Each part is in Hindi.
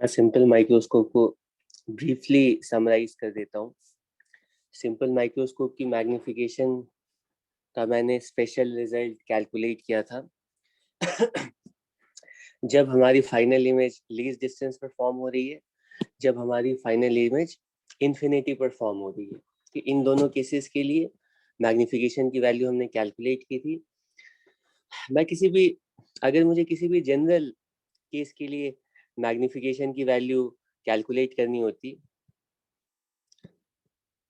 सिंपल माइक्रोस्कोप को ब्रीफली समराइज कर देता हूँ। सिंपल माइक्रोस्कोप की मैग्निफिकेशन का मैंने स्पेशल रिजल्ट कैलकुलेट किया था जब हमारी फाइनल इमेज लीस्ट डिस्टेंस पर फॉर्म हो रही है, जब हमारी फाइनल इमेज इन्फिनिटी पर फॉर्म हो रही है। कि इन दोनों केसेस के लिए मैग्निफिकेशन की वैल्यू हमने कैलकुलेट की थी। मैं अगर मुझे किसी भी जनरल केस के लिए मैग्निफिकेशन की वैल्यू कैलकुलेट करनी होती,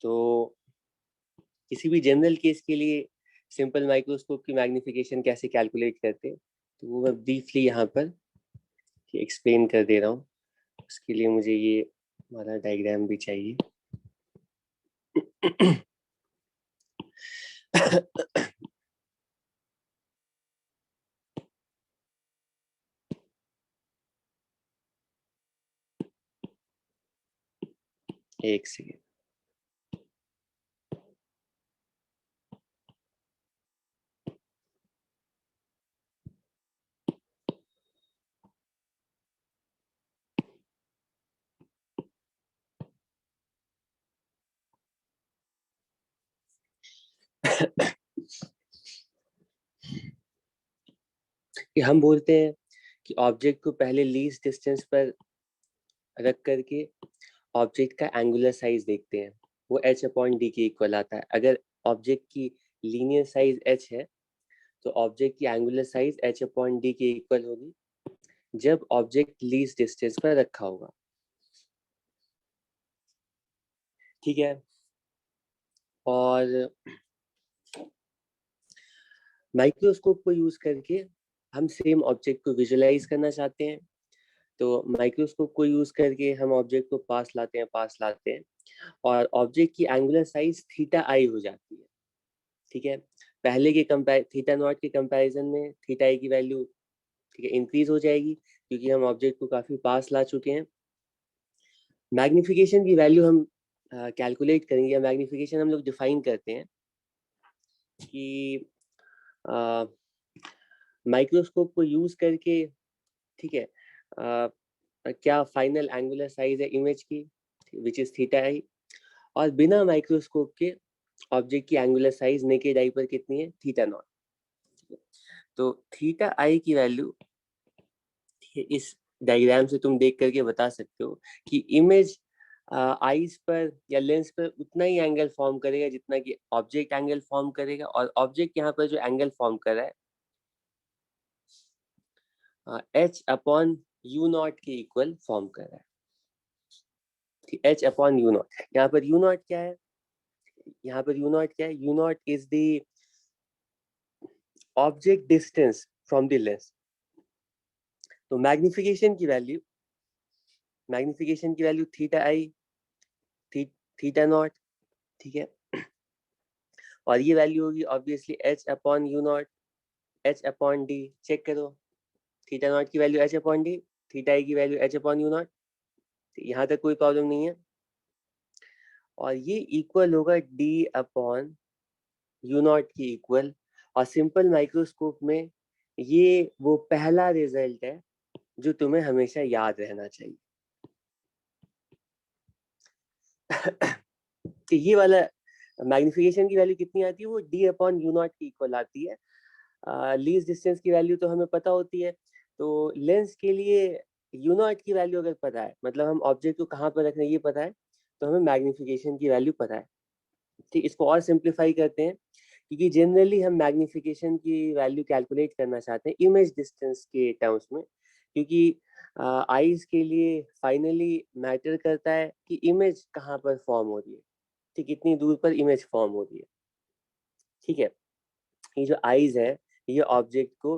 तो किसी भी जनरल केस के लिए सिंपल माइक्रोस्कोप की मैग्निफिकेशन कैसे कैलकुलेट करते, तो वो मैं ब्रीफली यहाँ पर एक्सप्लेन कर दे रहा हूँ। उसके लिए मुझे ये हमारा डायग्राम भी चाहिए। एक सेकेंड। कि हम बोलते हैं कि ऑब्जेक्ट को पहले लीस्ट डिस्टेंस पर रख करके ऑब्जेक्ट का एंगुलर साइज देखते हैं, वो h/d के इक्वल आता है। अगर ऑब्जेक्ट की लीनियर साइज h है, तो ऑब्जेक्ट की एंगुलर साइज h/d के इक्वल होगी जब ऑब्जेक्ट लीस्ट डिस्टेंस पर रखा होगा। ठीक है। और माइक्रोस्कोप को यूज करके हम सेम ऑब्जेक्ट को विजुअलाइज करना चाहते हैं, तो माइक्रोस्कोप को यूज करके हम ऑब्जेक्ट को पास लाते हैं और ऑब्जेक्ट की एंगुलर साइज थीटा आई हो जाती है। ठीक है। पहले के थीटा नॉट के कंपैरिजन में थीटा आई की वैल्यू ठीक है इंक्रीज हो जाएगी, क्योंकि हम ऑब्जेक्ट को काफी पास ला चुके हैं। मैग्निफिकेशन की वैल्यू हम कैलकुलेट करेंगे, या मैग्निफिकेशन हम लोग डिफाइन करते हैं कि माइक्रोस्कोप को यूज करके ठीक है क्या फाइनल एंगुलर साइज है इमेज की, विच इज थीटा आई, और बिना माइक्रोस्कोप के ऑब्जेक्ट की एंगुलर साइज नेकेड आई पर कितनी है, थीटा नॉट। तो थीटा आई की वैल्यू इस डायग्राम से तुम देख करके बता सकते हो कि इमेज आईज पर या लेंस पर उतना ही एंगल फॉर्म करेगा जितना कि ऑब्जेक्ट एंगल फॉर्म करेगा, और ऑब्जेक्ट यहाँ पर जो एंगल फॉर्म कर रहा है h/u0 के इक्वल फॉर्म कर रहा है। h/u0 यहाँ पर u0 क्या है, u0 is the object distance from the lens. तो मैग्निफिकेशन की वैल्यू थीटा आई थीटा नॉट, ठीक है, और ये वैल्यू होगी ऑब्वियसली h/u0 h/d। चेक करो, थीटा नॉट की वैल्यू h/d, थीटा आई की वैल्यू h/u0। यहाँ तक कोई प्रॉब्लम नहीं है, और ये इक्वल होगा d/u0 के इक्वल। और सिंपल माइक्रोस्कोप में ये वो पहला रिजल्ट है जो तुम्हें हमेशा याद रहना चाहिए। कि ये वाला मैग्निफिकेशन की वैल्यू कितनी आती है, वो d/u0 की इक्वल आती है। लीस्ट डिस्टेंस की वैल्यू तो हमें पता होती है, तो लेंस के लिए u0 की वैल्यू अगर पता है, मतलब हम ऑब्जेक्ट को कहाँ पर रखना है ये पता है, तो हमें मैग्निफिकेशन की वैल्यू पता है। ठीक, इसको और सिंप्लीफाई करते हैं, क्योंकि जनरली हम मैग्निफिकेशन की वैल्यू कैलकुलेट करना चाहते हैं इमेज डिस्टेंस के टर्म्स में, क्योंकि आईज के लिए फाइनली मैटर करता है कि इमेज कहाँ पर फॉर्म हो रही है, ठीक, कितनी दूर पर इमेज फॉर्म हो रही है। ठीक है, ये जो आईज है ये ऑब्जेक्ट को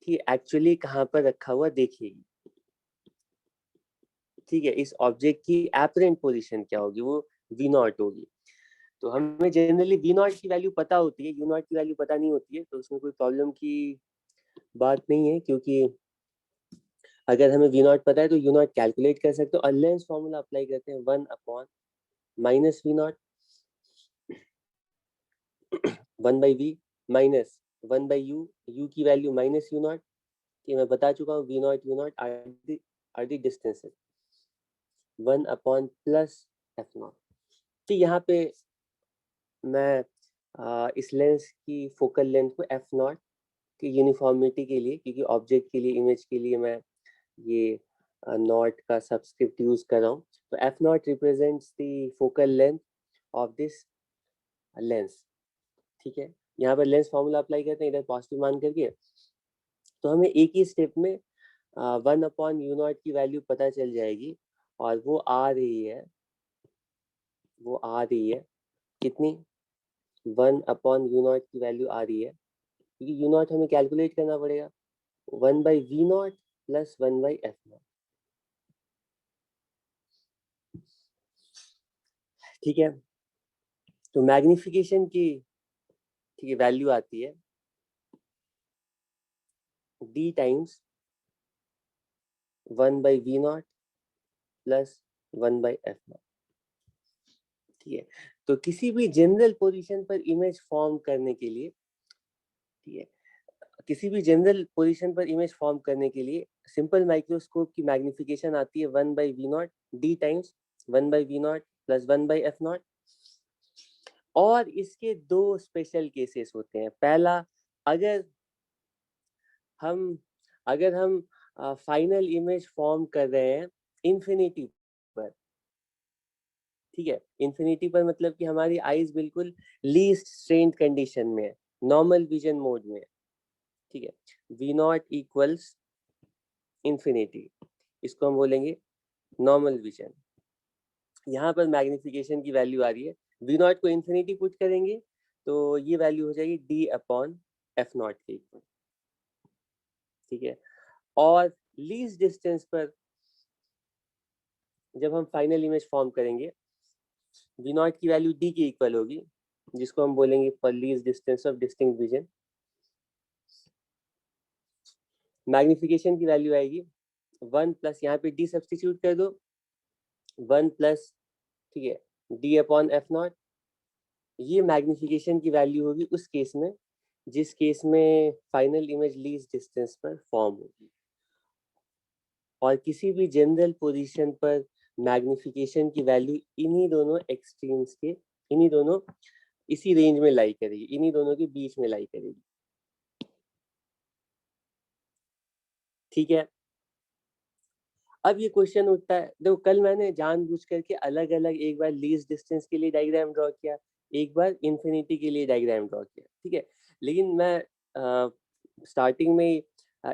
कि एक्चुअली कहाँ पर रखा हुआ देखेगी। ठीक है, इस ऑब्जेक्ट की एपरेंट पोजीशन क्या होगी, वो v0 होगी। तो हमें जनरली v0 की वैल्यू पता होती है, u0 की वैल्यू पता नहीं होती है, तो उसमें कोई प्रॉब्लम की बात नहीं है, क्योंकि अगर हमें v0 पता है तो u0 कैलकुलेट कर सकते हो। और लेंस फॉर्मूला अप्लाई करते हैं 1/-v0 1/v minus 1/u, u की वैल्यू -u0। ये मैं बता चुका हूँ, v0 u0 are the distances. 1/+f0। तो यहाँ पे मैं इस लेंस की फोकल लेंथ को f0 की यूनिफॉर्मिटी के लिए, क्योंकि ऑब्जेक्ट के लिए, इमेज के लिए मैं ये नॉट का सबस्क्रिप्ट यूज कर रहा हूँ, तो f0 represents the focal length of this lens. ठीक है, यहाँ पर लेंस फॉर्मूला अप्लाई करते हैं इधर पॉजिटिव मान करके, तो हमें एक ही स्टेप में 1/u0 की वैल्यू पता चल जाएगी, और वो आ रही है कितनी, 1/u0 की वैल्यू आ रही है, क्योंकि u0 हमें कैलकुलेट करना पड़ेगा, 1/v0 + 1/f0। ठीक है, तो मैग्निफिकेशन की ठीक है वैल्यू आती है d टाइम्स 1/v0 + 1/f0। ठीक है, तो किसी भी जनरल पोजीशन पर इमेज फॉर्म करने के लिए, ठीक है, किसी भी जनरल पोजीशन पर इमेज फॉर्म करने के लिए सिंपल माइक्रोस्कोप की मैग्निफिकेशन आती है 1/v0 d times 1/v0 + 1/f0। और इसके दो स्पेशल केसेस होते हैं। पहला, अगर हम फाइनल इमेज फॉर्म कर रहे हैं इंफिनिटी पर, ठीक है, इंफिनिटी पर मतलब कि हमारी आईज बिल्कुल लीस्ट स्ट्रेन्ड कंडीशन में है, नॉर्मल विजन मोड में, ठीक है, v0 इक्वल्स इंफिनिटी, इसको हम बोलेंगे नॉर्मल विजन। यहाँ पर मैग्निफिकेशन की वैल्यू आ रही है, v0 को इंफिनिटी पुट करेंगे तो ये वैल्यू हो जाएगी d/f0 के इक्वल। ठीक है, और लीस्ट डिस्टेंस पर जब हम फाइनल इमेज फॉर्म करेंगे, v0 की वैल्यू d के इक्वल होगी, जिसको हम बोलेंगे for least distance of distinct vision. Magnification की वैल्यू आएगी 1 + यहाँ पे d सब्स्टिट्यूट कर दो, 1 +, ठीक है, d/f0। ये मैग्निफिकेशन की वैल्यू होगी उस केस में जिस केस में फाइनल इमेज लीस्ट डिस्टेंस पर फॉर्म होगी। और किसी भी जनरल पोजीशन पर मैग्निफिकेशन की वैल्यू इन्हीं दोनों एक्सट्रीम्स के, इन्हीं दोनों इसी रेंज में लाई करेगी, इन्हीं दोनों के बीच में लाई करेगी। ठीक है, अब ये क्वेश्चन उठता है, देखो कल मैंने जानबूझ करके अलग अलग, एक बार लीस्ट डिस्टेंस के लिए डायग्राम ड्रॉ किया, एक बार इंफिनिटी के लिए डायग्राम ड्रॉ किया, ठीक है, लेकिन मैं स्टार्टिंग में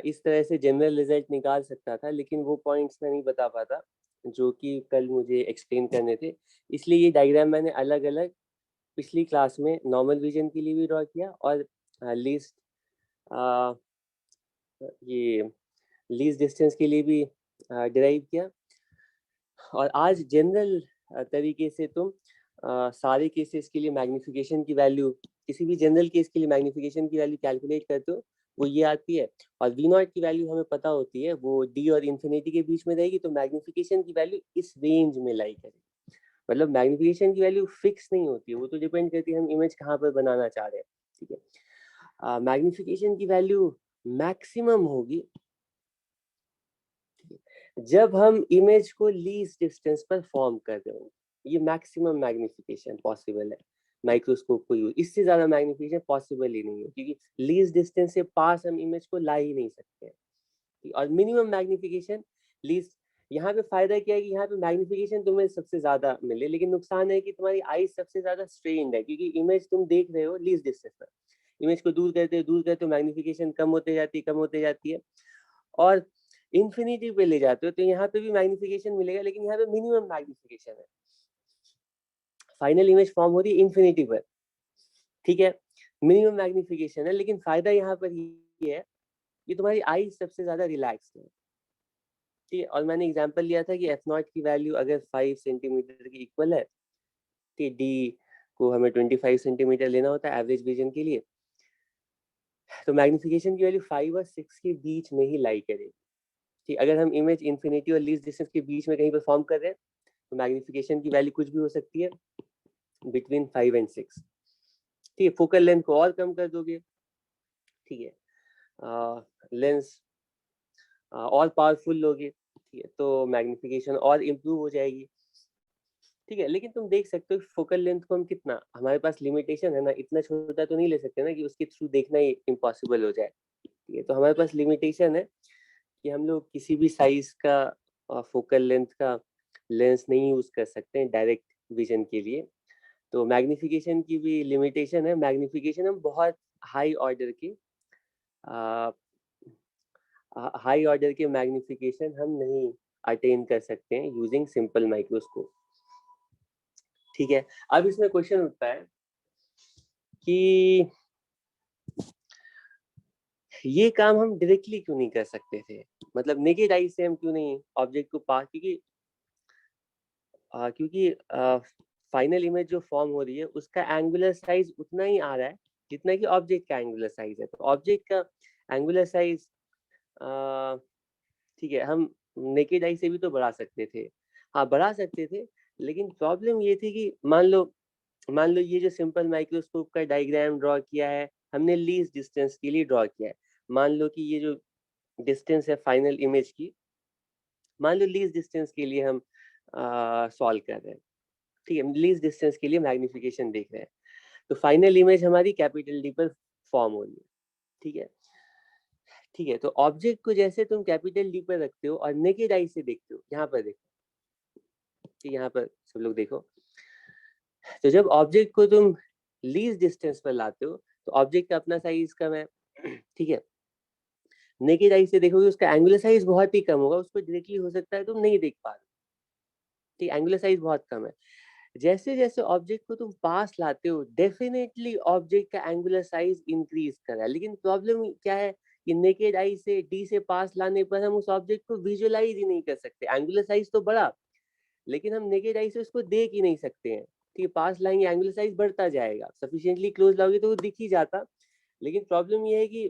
इस तरह से जनरल रिजल्ट निकाल सकता था, लेकिन वो पॉइंट्स मैं नहीं बता पाता जो कि कल मुझे एक्सप्लेन करने थे, इसलिए ये डायग्राम मैंने अलग अलग पिछली क्लास में नॉर्मल विजन के लिए भी ड्रॉ किया, और लीस्ट ये लीस्ट डिस्टेंस के लिए भी डिराइव किया। और आज जनरल तरीके से तुम सारे केसेस के लिए मैग्निफिकेशन की वैल्यू, किसी भी जनरल केस के लिए मैग्निफिकेशन की वैल्यू कैलकुलेट करते हो, वो ये आती है, और v0 की वैल्यू हमें पता होती है, वो d और इंफिनिटी के बीच में रहेगी, तो मैग्निफिकेशन की वैल्यू इस रेंज में लाई करेगी। मतलब मैग्निफिकेशन की वैल्यू फिक्स नहीं होती है, वो तो डिपेंड करती है हम इमेज कहाँ पर बनाना चाह रहे हैं। ठीक है, मैग्निफिकेशन की वैल्यू मैक्सिमम होगी जब हम इमेज को लीस्ट डिस्टेंस पर फॉर्म कर रहे हो, ये मैक्सिमम मैग्निफिकेशन पॉसिबल है माइक्रोस्कोप को यूज, इससे ज्यादा मैग्निफिकेशन पॉसिबल ही नहीं है, क्योंकि लीस्ट डिस्टेंस से पास हम इमेज को ला ही नहीं सकते हैं। और मिनिमम मैग्निफिकेशन लीस्ट, यहाँ पे फायदा क्या है कि यहाँ पे मैग्निफिकेशन तुम्हें सबसे ज्यादा मिले, लेकिन नुकसान है कि तुम्हारी आई सबसे ज्यादा स्ट्रेन्ड है, क्योंकि इमेज तुम देख रहे हो लीस्ट डिस्टेंस पर, इमेज को दूर करते हो मैग्निफिकेशन कम होते जाती है, और इंफिनिटी पे ले जाते हो तो यहाँ पे भी मैग्निफिकेशन मिलेगा, लेकिन यहाँ पे मिनिमम मैग्निफिकेशन है, फाइनल इमेज फॉर्म हो रही है इंफिनिटी पर, ठीक है, मिनिमम मैग्निफिकेशन है, लेकिन फायदा यहाँ पर ये है कि तुम्हारी आई सबसे ज्यादा रिलैक्स है। ठीक है, और मैंने एग्जांपल लिया था कि f0 की वैल्यू अगर 5 सेंटीमीटर के इक्वल है, ठीक, d को हमें 25 सेंटीमीटर लेना होता है एवरेज विजन के लिए, तो मैग्निफिकेशन की वैल्यू 5 और 6 के बीच में ही लाई करेगी। ठीक, अगर हम इमेज इंफिनिटी और लीस्ट डिस्टेंस के बीच में कहीं पर फॉर्म कर रहे हैं, तो मैग्निफिकेशन की वैल्यू कुछ भी हो सकती है बिटवीन 5 एंड 6। ठीक है, फोकल लेंथ को और कम कर दोगे, ठीक है, लेंस और पावरफुल लोगे, ठीक है, तो मैग्निफिकेशन और इम्प्रूव हो जाएगी। ठीक है, लेकिन तुम देख सकते हो फोकल लेंथ को हम कितना, हमारे पास लिमिटेशन है ना, इतना छोटा तो नहीं ले सकते ना कि उसके थ्रू देखना ही इम्पॉसिबल हो जाए। ठीक है, तो हमारे पास लिमिटेशन है कि हम लोग किसी भी साइज का फोकल लेंथ का लेंस नहीं यूज कर सकते हैं डायरेक्ट विजन के लिए। तो मैग्निफिकेशन की भी लिमिटेशन है, मैग्निफिकेशन हम बहुत हाई ऑर्डर के हाई ऑर्डर के मैग्निफिकेशन हम नहीं अटेन कर सकते हैं यूजिंग सिंपल माइक्रोस्कोप। ठीक है, अब इसमें क्वेश्चन उठता है कि ये काम हम डायरेक्टली क्यों नहीं कर सकते थे, मतलब नेकेड आई से हम क्यों नहीं ऑब्जेक्ट को पास, क्योंकि फाइनल इमेज जो फॉर्म हो रही है उसका एंगुलर साइज उतना ही आ रहा है जितना कि ऑब्जेक्ट का एंगुलर साइज है। तो ऑब्जेक्ट का एंगुलर साइज ठीक है, हम नेकेड आई से भी तो बढ़ा सकते थे, हाँ बढ़ा सकते थे, लेकिन प्रॉब्लम ये थी कि मान लो ये जो सिंपल माइक्रोस्कोप का डायग्राम ड्रॉ किया है हमने लीस्ट डिस्टेंस के लिए ड्रॉ किया है। मान लो कि ये जो डिस्टेंस है फाइनल इमेज की, मान लो लीस्ट डिस्टेंस के लिए हम सॉल्व कर रहे हैं। ठीक है, लीस्ट डिस्टेंस के लिए मैग्निफिकेशन देख रहे हैं, तो फाइनल इमेज हमारी कैपिटल डी पर फॉर्म हो रही है। ठीक है, ठीक है, तो ऑब्जेक्ट को जैसे तुम कैपिटल डी पर रखते हो और नेकेड आई से देखते हो, यहाँ पर देखो, यहाँ पर सब लोग देखो, तो जब ऑब्जेक्ट को तुम लीस्ट डिस्टेंस पर लाते हो तो ऑब्जेक्ट का अपना साइज कम है। ठीक है, नेकेड आई से देखोगे उसका एंगुलर साइज बहुत ही कम होगा, उसको डायरेक्टली हो सकता है तुम नहीं देख पा रहे। ठीक, एंगुलर साइज बहुत कम है। जैसे जैसे ऑब्जेक्ट को तुम पास लाते हो डेफिनेटली ऑब्जेक्ट का एंगुलर साइज इंक्रीज कर रहा है, लेकिन प्रॉब्लम क्या है कि नेकेड आई से डी से पास लाने पर हम उस ऑब्जेक्ट को विजुअलाइज ही नहीं कर सकते। एंगुलर साइज तो बढ़ा, लेकिन हम नेकेड आई से उसको देख ही नहीं सकते हैं। ठीक है, पास लाएंगे एंगुलर साइज बढ़ता जाएगा, सफिशिएंटली क्लोज लाओगे तो वो दिख ही जाता, लेकिन प्रॉब्लम ये है कि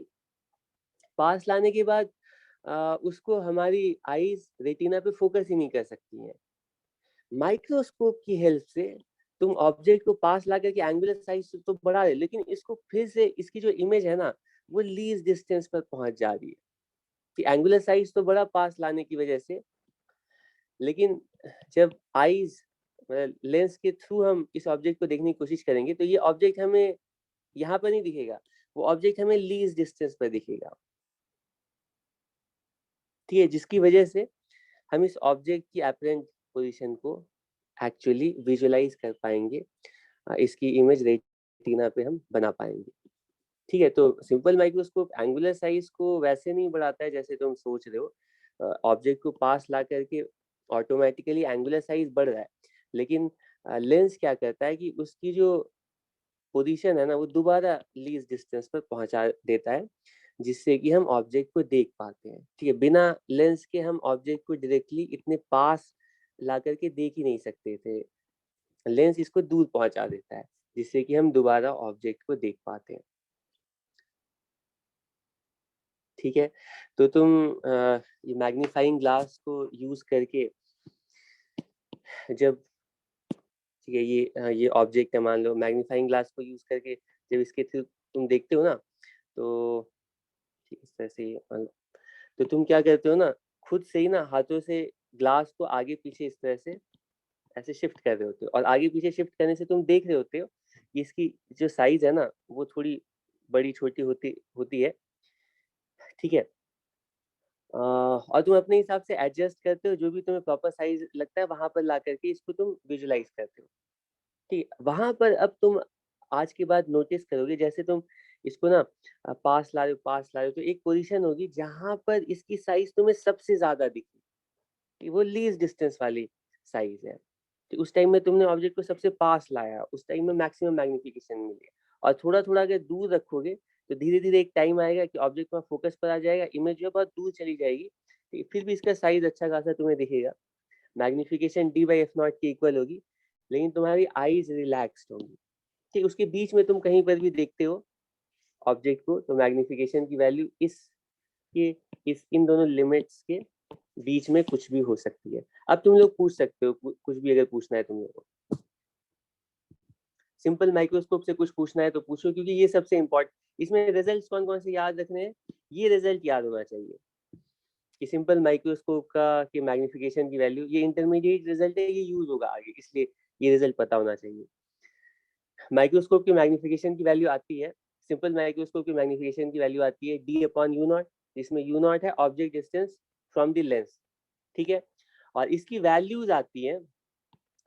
पास लाने के बाद उसको हमारी आईज रेटिना पे फोकस ही नहीं कर सकती हैं। माइक्रोस्कोप की हेल्प से तुम ऑब्जेक्ट को पास ला करके एंगुलर साइज तो बढ़ा रहे, लेकिन इसको फिर से इसकी जो इमेज है ना वो लीस्ट डिस्टेंस पर पहुंच जा रही है कि एंगुलर साइज तो बड़ा पास लाने की वजह से, लेकिन जब आईज लेंस के थ्रू हम इस ऑब्जेक्ट को देखने की कोशिश करेंगे तो ये ऑब्जेक्ट हमें यहाँ पर नहीं दिखेगा, वो ऑब्जेक्ट हमें लीस्ट डिस्टेंस पर दिखेगा। ठीक है, जिसकी वजह से हम इस ऑब्जेक्ट की अपरेंट पोजीशन को एक्चुअली विजुअलाइज कर पाएंगे, इसकी इमेज रेटिना पे हम बना पाएंगे। ठीक है, तो सिंपल माइक्रोस्कोप एंगुलर साइज को वैसे नहीं बढ़ाता है जैसे तुम सोच रहे हो, ऑब्जेक्ट को पास ला करके ऑटोमेटिकली एंगुलर साइज बढ़ रहा है, लेकिन लेंस क्या करता है कि उसकी जो पोजीशन है ना वो दोबारा लीस्ट डिस्टेंस पर पहुंचा देता है, जिससे कि हम ऑब्जेक्ट को देख पाते हैं। ठीक है, बिना लेंस के हम ऑब्जेक्ट को डायरेक्टली इतने पास ला करके देख ही नहीं सकते थे, लेंस इसको दूर पहुंचा देता है जिससे कि हम दोबारा ऑब्जेक्ट को देख पाते हैं। ठीक है, तो तुम ये मैग्नीफाइंग ग्लास को यूज करके जब, ठीक है, ये ऑब्जेक्ट है, मान लो मैग्नीफाइंग ग्लास को यूज करके जब इसके थ्रू तुम देखते हो ना, तो ठीक इस तरह से मान लो, तो तुम क्या करते हो ना, खुद से ही ना हाथों से ग्लास को आगे पीछे इस तरह से ऐसे शिफ्ट कर रहे होते हो, और आगे पीछे शिफ्ट करने से तुम देख रहे होते हो कि इसकी जो साइज है ना वो थोड़ी बड़ी छोटी होती होती है। ठीक है, और तुम अपने हिसाब से एडजस्ट करते हो, जो भी तुम्हें प्रॉपर साइज लगता है वहां पर ला करके इसको तुम विजुलाइज करते हो। ठीक है, वहां पर अब तुम आज के बाद नोटिस करोगे जैसे तुम इसको ना पास ला रहे हो तो एक पोजीशन होगी जहां पर इसकी साइज तुम्हें सबसे ज्यादा दिखी, वो लीस्ट डिस्टेंस वाली साइज है। तो उस टाइम में तुमने ऑब्जेक्ट को सबसे पास लाया, उस टाइम में मैक्सिमम मैग्निफिकेशन मिली, और थोड़ा थोड़ा अगर दूर रखोगे तो धीरे धीरे एक टाइम आएगा कि ऑब्जेक्ट में फोकस पर आ जाएगा, इमेज जो है बहुत दूर चली जाएगी, फिर भी इसका साइज अच्छा खासा तुम्हें दिखेगा, मैग्निफिकेशन d/f0 की इक्वल होगी, लेकिन तुम्हारी आईज रिलैक्स्ड होंगी। ठीक, उसके बीच में तुम कहीं पर भी देखते हो ऑब्जेक्ट को तो मैग्निफिकेशन की वैल्यू के इस इन दोनों लिमिट्स के बीच में कुछ भी हो सकती है। अब तुम लोग पूछ सकते हो कुछ भी अगर पूछना है तुम लोगों को, सिंपल माइक्रोस्कोप से कुछ पूछना है तो पूछो, क्योंकि ये सबसे इम्पोर्टेंट, इसमें रिजल्ट्स कौन कौन से याद रखने हैं, ये रिजल्ट याद होना चाहिए कि सिंपल माइक्रोस्कोप का कि मैग्नीफिकेशन की वैल्यू, ये इंटरमीडिएट रिजल्ट है, ये यूज होगा आगे, इसलिए ये रिजल्ट पता होना चाहिए। माइक्रोस्कोप की मैग्नीफिकेशन की वैल्यू आती है, सिंपल माइक्रोस्कोप की मैग्नीफिकेशन की वैल्यू आती है d अपॉन यू नॉट, जिसमें यू नॉट है object distance from the lens, ठीक है। और इसकी वैल्यूज आती है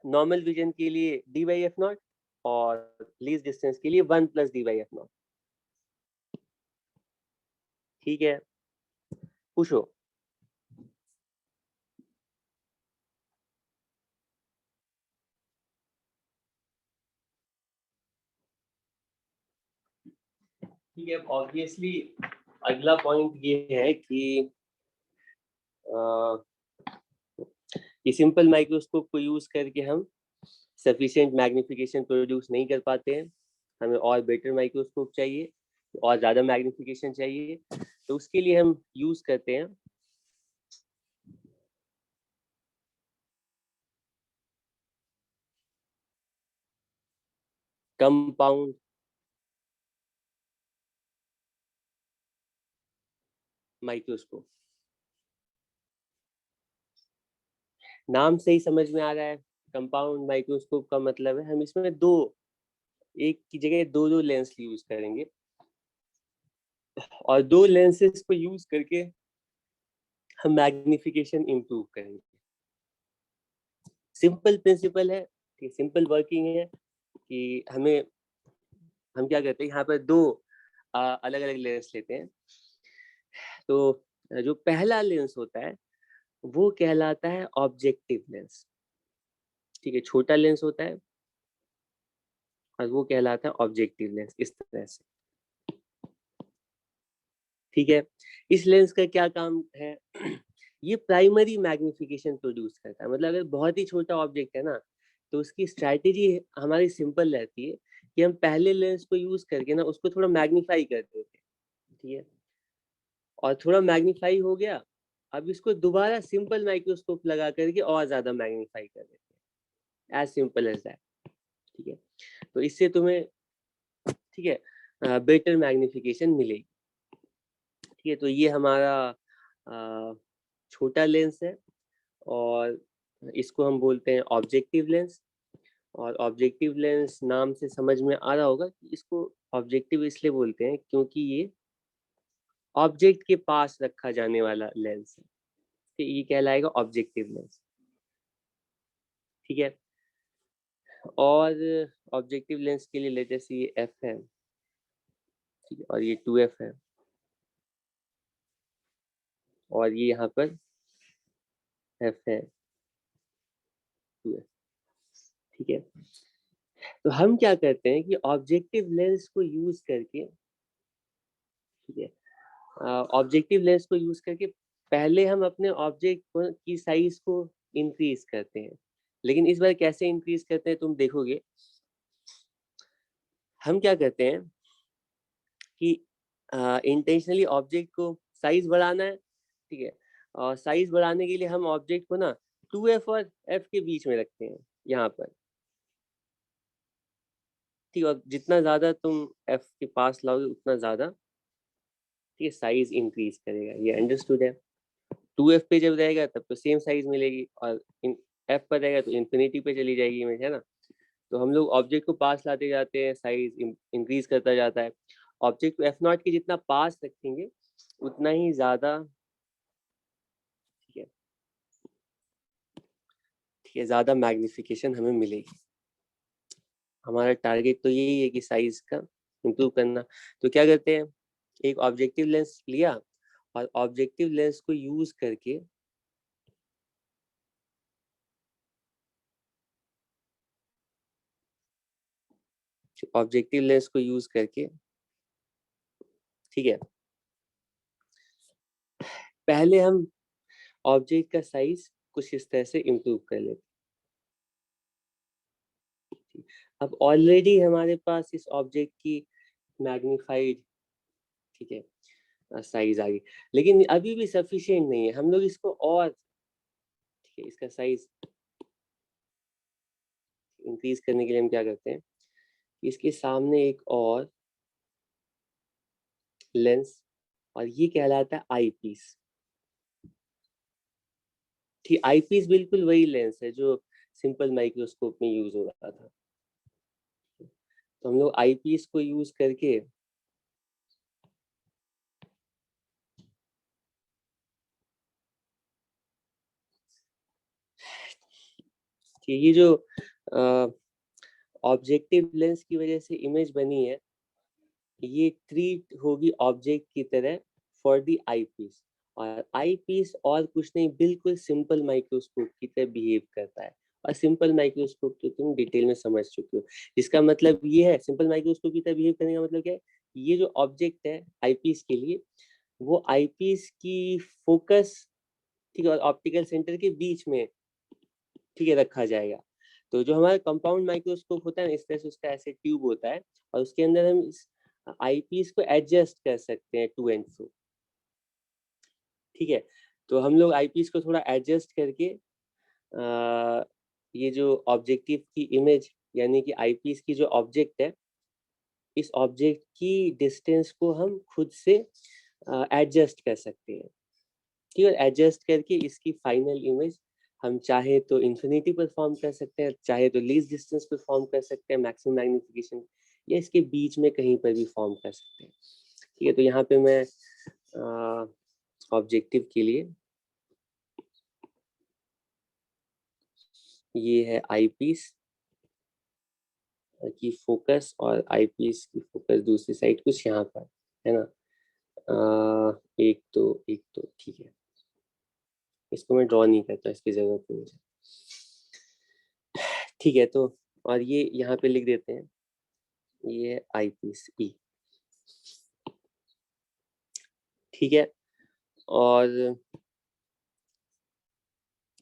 नॉर्मल विजन के लिए डी बाई एफ नॉट और लीस्ट डिस्टेंस के लिए 1 plus D by F not, ठीक है। पूछो। ठीक है, ऑब्वियसली अगला पॉइंट ये है कि सिंपल माइक्रोस्कोप को यूज करके हम सफिशिएंट मैग्नीफिकेशन प्रोड्यूस नहीं कर पाते हैं, हमें और बेटर माइक्रोस्कोप चाहिए, और ज्यादा मैग्नीफिकेशन चाहिए, तो उसके लिए हम यूज करते हैं कंपाउंड माइक्रोस्कोप। नाम से ही समझ में आ रहा है, कंपाउंड माइक्रोस्कोप का मतलब है हम इसमें दो, एक की जगह दो दो लेंस यूज करेंगे, और दो लेंसेस को यूज करके हम मैग्निफिकेशन इंप्रूव करेंगे। सिंपल प्रिंसिपल है कि सिंपल वर्किंग है कि हम क्या करते हैं, यहाँ पर दो अलग अलग लेंस लेते हैं। तो जो पहला लेंस होता है वो कहलाता है ऑब्जेक्टिव लेंस, ठीक है, छोटा लेंस होता है और वो कहलाता है ऑब्जेक्टिव लेंस, इस तरह से, ठीक है। इस लेंस का क्या काम है ये प्राइमरी मैग्निफिकेशन प्रोड्यूस करता है, मतलब अगर बहुत ही छोटा ऑब्जेक्ट है ना, तो उसकी स्ट्रैटेजी हमारी सिंपल रहती है कि हम पहले लेंस को यूज करके ना उसको थोड़ा मैग्नीफाई कर देते हैं, ठीक है, और थोड़ा मैग्नीफाई हो गया, अब इसको दोबारा सिंपल माइक्रोस्कोप लगा करके और ज्यादा मैग्नीफाई कर देते हैं, एज सिंपल एज दैट, ठीक है। तो इससे तुम्हें, ठीक है, बेटर मैग्निफिकेशन मिलेगी, ठीक है। तो ये हमारा छोटा लेंस है, और इसको हम बोलते हैं ऑब्जेक्टिव लेंस। और ऑब्जेक्टिव लेंस नाम से समझ में आ रहा होगा कि इसको ऑब्जेक्टिव इसलिए बोलते हैं क्योंकि ये ऑब्जेक्ट के पास रखा जाने वाला लेंस है, तो ये कहलाएगा ऑब्जेक्टिव लेंस, ठीक है। और ऑब्जेक्टिव लेंस के लिए लेटेस्ट ये एफ है, ठीक है, और ये 2f है, और ये यहाँ पर एफ है 2f, ठीक है। तो हम क्या करते हैं कि ऑब्जेक्टिव लेंस को यूज करके, ठीक है, ऑब्जेक्टिव लेंस को यूज करके पहले हम अपने ऑब्जेक्ट की साइज को इंक्रीज करते हैं, लेकिन इस बार कैसे इंक्रीज करते हैं तुम देखोगे। हम क्या करते हैं कि इंटेंशनली ऑब्जेक्ट को साइज बढ़ाना है, ठीक है, और साइज बढ़ाने के लिए हम ऑब्जेक्ट को ना 2f और f के बीच में रखते हैं यहाँ पर, ठीक है, और जितना ज्यादा तुम f के पास लाओगे उतना ज्यादा, ठीक है, साइज इंक्रीज करेगा, ये अंडरस्टूड है। 2f पे जब रहेगा तब तो सेम साइज मिलेगी, और f पर रहेगा तो इन्फिनिटी पे चली जाएगी इमेज, है ना। तो हम लोग ऑब्जेक्ट को पास लाते जाते हैं, साइज इंक्रीज करता जाता है, ऑब्जेक्ट को एफ नॉट के जितना पास रखेंगे उतना ही ज्यादा, ठीक है, ठीक है, ज्यादा मैग्निफिकेशन हमें मिलेगी। हमारा टारगेट तो यही है कि साइज का इम्प्रूव करना। तो क्या करते हैं, एक ऑब्जेक्टिव लेंस लिया, और ऑब्जेक्टिव लेंस को यूज करके ऑब्जेक्टिव लेंस को यूज करके, ठीक है, पहले हम ऑब्जेक्ट का साइज कुछ इस तरह से इम्प्रूव कर लेते हैं। अब ऑलरेडी हमारे पास इस ऑब्जेक्ट की मैग्नीफाइड, ठीक है, साइज आ गई, लेकिन अभी भी सफिशिएंट नहीं है, हम लोग इसको और, ठीक है, इसका साइज इंक्रीज करने के लिए हम क्या करते हैं, इसके सामने एक और लेंस, और ये कहलाता है आई पीस, ठीक, आईपीस बिल्कुल वही लेंस है जो सिंपल माइक्रोस्कोप में यूज हो रहा था। तो हम लोग आईपीस को यूज करके ये जो ऑब्जेक्टिव लेंस की वजह से इमेज बनी है, ये ट्रीट होगी ऑब्जेक्ट की तरह फॉर द आईपीस। और आईपीस और कुछ नहीं, बिल्कुल सिंपल माइक्रोस्कोप की तरह बिहेव करता है। और सिंपल माइक्रोस्कोप तो तुम डिटेल में समझ चुके हो। इसका मतलब ये है, सिंपल माइक्रोस्कोप की तरह बिहेव करने का मतलब क्या है, ये जो ऑब्जेक्ट है आईपीस के लिए, वो आईपीस की फोकस, ठीक है, और ऑप्टिकल सेंटर के बीच में, ठीक है, रखा जाएगा। तो जो हमारा कंपाउंड माइक्रोस्कोप होता है ना, इस तरह से उसका ऐसे ट्यूब होता है, और उसके अंदर हम इस आईपीस को एडजस्ट कर सकते हैं टू एंड फ्रो। ठीक है, तो हम लोग आईपीस को थोड़ा एडजस्ट करके ये जो ऑब्जेक्टिव की इमेज, यानी कि आईपीस की जो ऑब्जेक्ट है, इस ऑब्जेक्ट की डिस्टेंस को हम खुद से एडजस्ट कर सकते हैं। ठीक है, एडजस्ट करके इसकी फाइनल इमेज हम चाहे तो इन्फिनिटी पर फॉर्म कर सकते हैं, चाहे तो लीस्ट डिस्टेंस पर फॉर्म कर सकते हैं, मैक्सिमम मैग्निफिकेशन, या इसके बीच में कहीं पर भी फॉर्म कर सकते हैं। ठीक है, तो यहाँ पे मैं ऑब्जेक्टिव के लिए, ये है आईपीस की फोकस, और आईपीस की फोकस दूसरी साइड कुछ यहाँ पर है ना। एक तो ठीक है, इसको मैं ड्रॉ नहीं करता, इसकी जरूरत नहीं मुझे। ठीक है, तो और ये यहाँ पे लिख देते हैं, ये आईपीस ई। ठीक है, और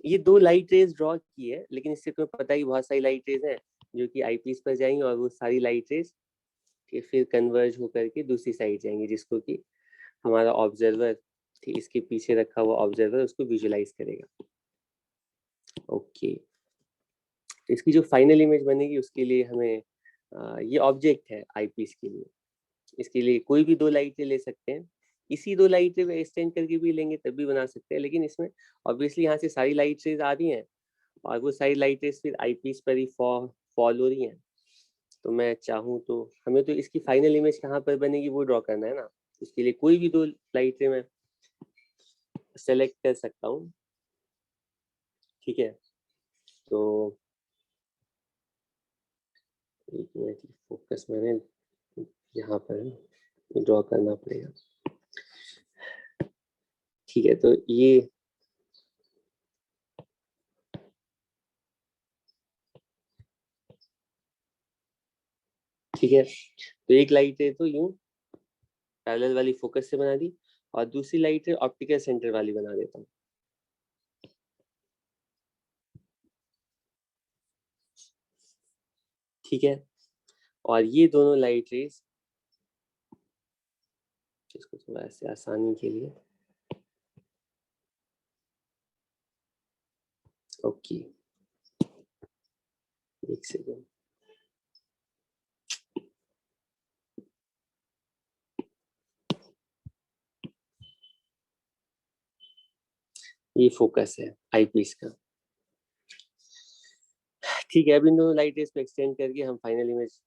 ये दो लाइट रेज ड्रॉ की है, लेकिन इससे तुम्हें पता ही बहुत सारी लाइट रेज हैं जो कि आईपीस पर जाएंगी, और वो सारी लाइट रेज फिर कन्वर्ज होकर के दूसरी साइड जाएंगी, जिसको कि हमारा ऑब्जर्वर, इसके पीछे रखा हुआ ऑब्जर्वर उसको विजुलाइज करेगा। ओके, तो इसकी जो फाइनल इमेज बनेगी उसके लिए हमें ये ऑब्जेक्ट है आईपीस के लिए, इसके लिए कोई भी दो लाइटें ले सकते हैं, इसी दो लाइटें एक्सटेंड करके भी लेंगे तब भी बना सकते हैं, लेकिन इसमें ऑब्वियसली यहाँ से सारी लाइट रेज आ रही हैं, और वो सारी लाइट रेज फिर आईपीस पर ही फॉल हो रही हैं। तो मैं चाहूँ तो हमें तो इसकी फाइनल इमेज कहाँ पर बनेगी वो ड्रॉ करना है ना, इसके लिए कोई भी दो लाइटें मैं सेलेक्ट कर सकता हूँ। ठीक है, तो एक मिनट, फोकस मैंने यहाँ पर ड्रॉ करना पड़ेगा। ठीक है, तो ये ठीक है, तो एक लाइट है तो यूं पैरेलल वाली फोकस से बना दी, और दूसरी लाइट है ऑप्टिकल सेंटर वाली बना देता हूँ। ठीक है, और ये दोनों लाइट रेज, इसको थोड़ा ऐसे आसानी के लिए, ओके, एक सेकेंड, ये फोकस है आईपीस का। ठीक है, अब इन दोनों लाइट रेज को एक्सटेंड करके हम फाइनल इमेज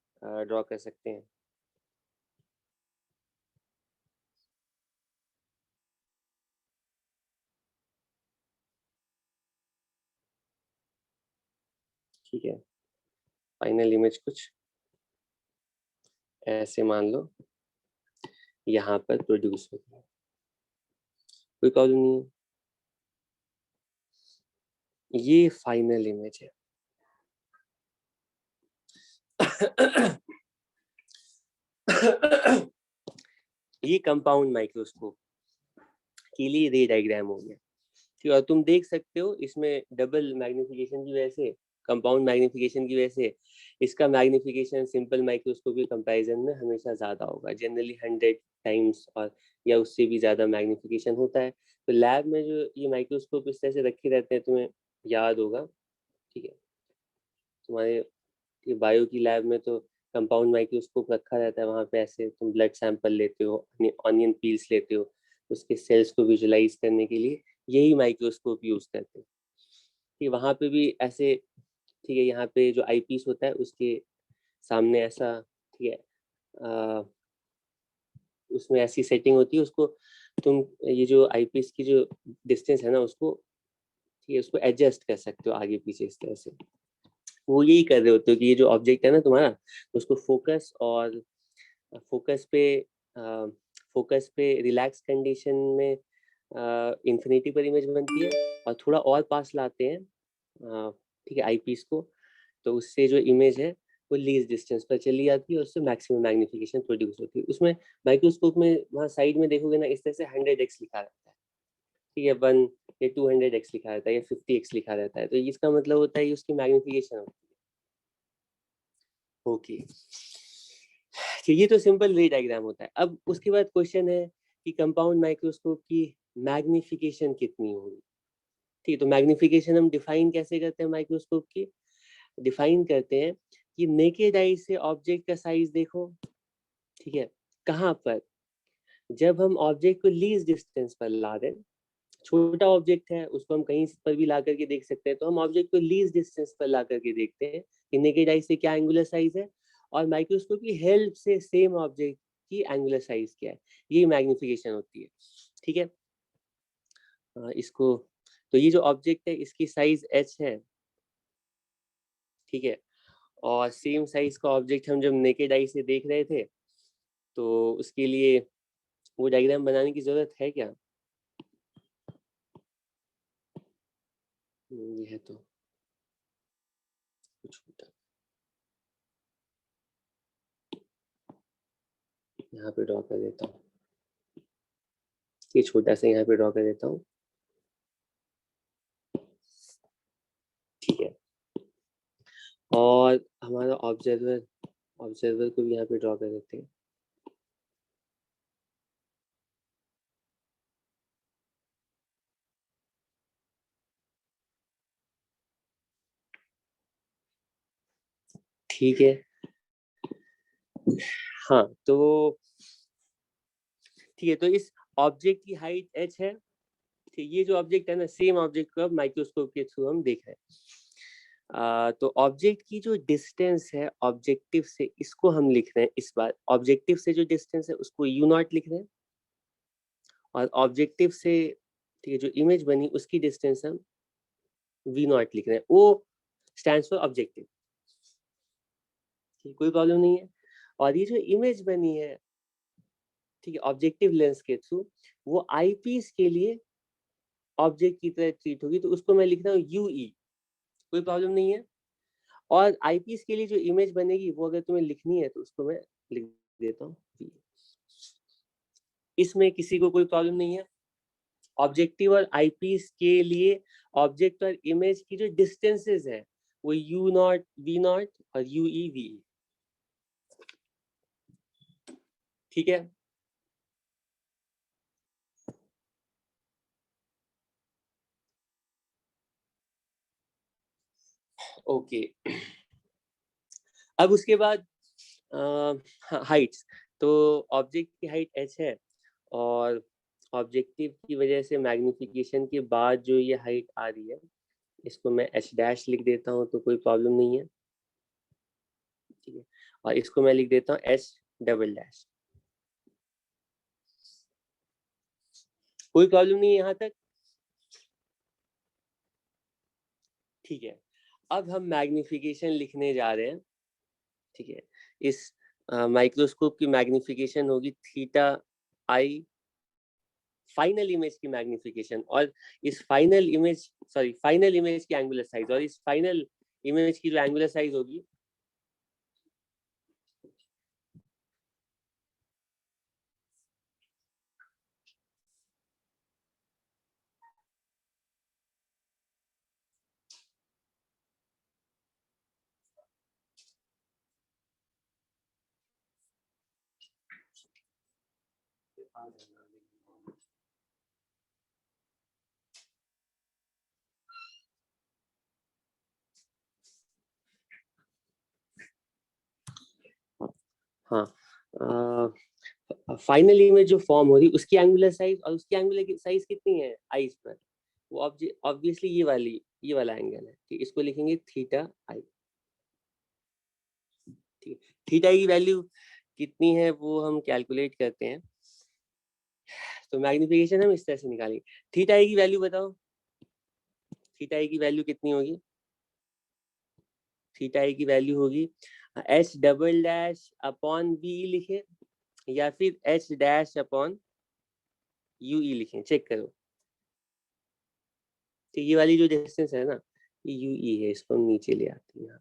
ड्रॉ कर सकते हैं। ठीक है, फाइनल इमेज कुछ ऐसे मान लो यहाँ पर प्रोड्यूस होती है, कोई प्रॉब्लम नहीं है, ये फाइनल इमेज है। ये कंपाउंड माइक्रोस्कोप के लिए रे डायग्राम हो गया। ठीक है, और तुम देख सकते हो इसमें डबल मैग्निफिकेशन की वजह से, कंपाउंड मैग्निफिकेशन की वजह से इसका मैग्निफिकेशन सिंपल माइक्रोस्कोप के कंपैरिजन में हमेशा ज्यादा होगा, जनरली 100 टाइम्स और या उससे भी ज्यादा मैग्निफिकेशन होता है। तो लैब में जो ये माइक्रोस्कोप इस तरह से रखे रहते हैं, तुम्हें याद होगा। ठीक है, तुम्हारे बायो की लैब में तो कंपाउंड माइक्रोस्कोप रखा रहता है, वहाँ पे ऐसे तुम ब्लड सैंपल लेते हो, ऑनियन पील्स लेते हो, उसके सेल्स को विजुलाइज करने के लिए यही माइक्रोस्कोप यूज करते हैं। कि वहाँ पे भी ऐसे, ठीक है, यहाँ पे जो आई पीस होता है उसके सामने ऐसा, ठीक है, उसमें ऐसी सेटिंग होती है, उसको तुम ये जो आई पीस की जो डिस्टेंस है ना उसको, ठीक है, उसको एडजस्ट कर सकते हो आगे पीछे इस तरह से। वो यही कर रहे होते हो कि ये जो ऑब्जेक्ट है ना तुम्हारा, उसको फोकस पे फोकस पे रिलैक्स कंडीशन में इंफिनिटी पर इमेज बनती है, और थोड़ा और पास लाते हैं, ठीक है, आई पीस को, तो उससे जो इमेज है वो लीस्ट डिस्टेंस पर चली जाती है और उससे मैक्सिमम मैग्निफिकेशन प्रोड्यूस होती है। उसमें माइक्रोस्कोप में वहाँ साइड में देखोगे ना, इस तरह से 100x लिखा रहता है, ठीक है, 1 या 200x लिखा रहता है या 50x लिखा रहता है, तो इसका मतलब होता है कि उसकी मैग्निफिकेशन होती है। ओके, ये तो सिंपल रे डायग्राम होता है। अब उसके बाद क्वेश्चन है कि कंपाउंड माइक्रोस्कोप की मैग्निफिकेशन कितनी होगी। ठीक है, तो मैग्निफिकेशन हम डिफाइन कैसे करते हैं माइक्रोस्कोप की? डिफाइन करते हैं कि नेकेड आई से ऑब्जेक्ट का साइज देखो, ठीक है, कहाँ पर? जब हम ऑब्जेक्ट को लीस्ट डिस्टेंस पर ला दें, छोटा ऑब्जेक्ट है उसको हम कहीं पर भी ला करके देख सकते हैं, तो हम ऑब्जेक्ट को लीस्ट डिस्टेंस पर ला करके देखते हैं कि नेकेड आई से क्या एंगुलर साइज है, और माइक्रोस्कोप की हेल्प से सेम ऑब्जेक्ट की एंगुलर साइज क्या है, ये मैग्निफिकेशन होती है। ठीक है, इसको, तो ये जो ऑब्जेक्ट है इसकी साइज h है, ठीक है, और सेम साइज का ऑब्जेक्ट हम जब नेकेड आई से देख रहे थे, तो उसके लिए वो डायग्राम बनाने की जरूरत है क्या? ये है तो कुछ होता, यहाँ पे ड्रॉ कर देता हूँ, ये छोटा सा यहाँ पे ड्रॉ कर देता हूँ, ठीक है, और हमारा ऑब्जर्वर ऑब्जर्वर को भी यहाँ पे ड्रॉ कर देते हैं। ठीक है, हाँ, तो ठीक है, तो इस ऑब्जेक्ट की हाइट h है, ठीक, ये जो ऑब्जेक्ट है ना, सेम ऑब्जेक्ट को अब माइक्रोस्कोप के थ्रू हम देख रहे हैं। तो ऑब्जेक्ट की जो डिस्टेंस है ऑब्जेक्टिव से, इसको हम लिख रहे हैं, इस बार ऑब्जेक्टिव से जो डिस्टेंस है उसको u0 लिख रहे हैं, और ऑब्जेक्टिव से, ठीक है, जो इमेज बनी उसकी डिस्टेंस हम v0 लिख रहे हैं, वो स्टैंड्स फॉर ऑब्जेक्टिव, कोई प्रॉब्लम नहीं है। और ये जो इमेज बनी है, ठीक है, ऑब्जेक्टिव लेंस के थ्रू, वो आई पीस के लिए ऑब्जेक्ट की तरह ट्रीट होगी, तो उसको मैं लिख रहा हूँ यूई, कोई प्रॉब्लम नहीं है। और आई पीस के लिए जो इमेज बनेगी वो अगर तुम्हें लिखनी है तो उसको मैं लिख देता हूँ, इसमें किसी को कोई प्रॉब्लम नहीं है। ऑब्जेक्टिव और आई पीस के लिए ऑब्जेक्ट और इमेज की जो डिस्टेंसेस है वो u0 v0 और ue ve, ठीक है। ओके, अब उसके बाद हाइट्स, तो ऑब्जेक्ट की हाइट h है, और ऑब्जेक्टिव की वजह से मैग्निफिकेशन के बाद जो ये हाइट आ रही है, इसको मैं h डैश लिख देता हूँ, तो कोई प्रॉब्लम नहीं है, ठीक है, और इसको मैं लिख देता हूँ h डबल डैश, कोई प्रॉब्लम नहीं है यहाँ तक, ठीक है। अब हम मैग्निफिकेशन लिखने जा रहे हैं, ठीक है, इस माइक्रोस्कोप की मैग्निफिकेशन होगी थीटा आई, फाइनल इमेज की मैग्निफिकेशन, और इस फाइनल इमेज की एंगुलर साइज, और इस फाइनल इमेज की जो एंगुलर साइज होगी, हाँ, फाइनल इमेज जो फॉर्म हो रही उसकी एंगुलर साइज, और उसकी एंगुलर साइज कितनी है आइस पर, वो ऑब्वियसली ये वाला एंगल है, ठीक, इसको लिखेंगे थीटा आई। ठीक, थीटा आई की वैल्यू कितनी है वो हम कैलकुलेट करते हैं। तो मैग्निफिकेशन हम इस तरह से निकालेंगे। थीटा आई की वैल्यू बताओ, थीटा आई की वैल्यू कितनी होगी? थीटा आई की वैल्यू होगी h double dash upon v लिखे या फिर h dash upon u e लिखें, चेक करो। तो ये वाली जो डिस्टेंस है ना, ये यू ई है, इसको हम नीचे ले आते हैं,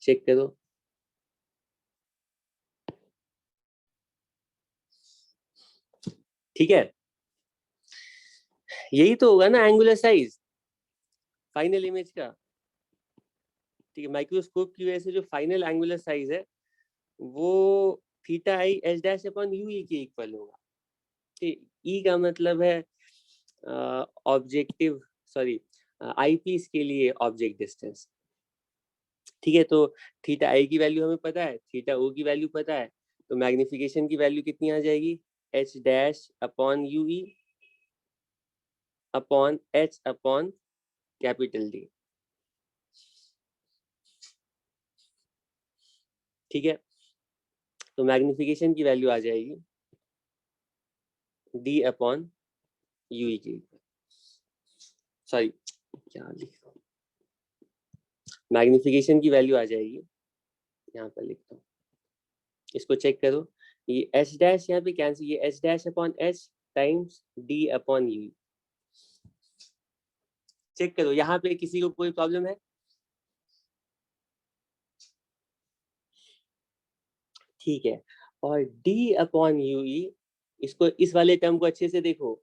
चेक करो। ठीक है, यही तो होगा ना एंगुलर साइज फाइनल इमेज का। ठीक है, माइक्रोस्कोप की वजह से जो फाइनल एंगुलर साइज है वो theta I H dash upon u ई के इक्वल होगा। ठीक, ई का मतलब है ऑब्जेक्टिव, सॉरी आई पीस के लिए ऑब्जेक्ट डिस्टेंस। ठीक है, तो थीटा आई की वैल्यू हमें पता है, थीटा ओ की वैल्यू पता है, तो मैग्निफिकेशन की वैल्यू कितनी आ जाएगी? एच डैश अपॉन यू ई upon H upon capital D. ठीक है, तो मैग्निफिकेशन की वैल्यू आ जाएगी डी अपॉन यू ई की, सॉरी क्या लिख रहा हूँ, मैग्निफिकेशन की वैल्यू आ जाएगी, यहाँ पर लिखता हूँ, इसको चेक करो। ये एच डैश यहाँ पे कैंसिल, ये h dash upon h times d upon u. Check करो यहाँ पे किसी को कोई प्रॉब्लम है? ठीक है, और डी अपॉन यू ई, इसको इस वाले टर्म को अच्छे से देखो।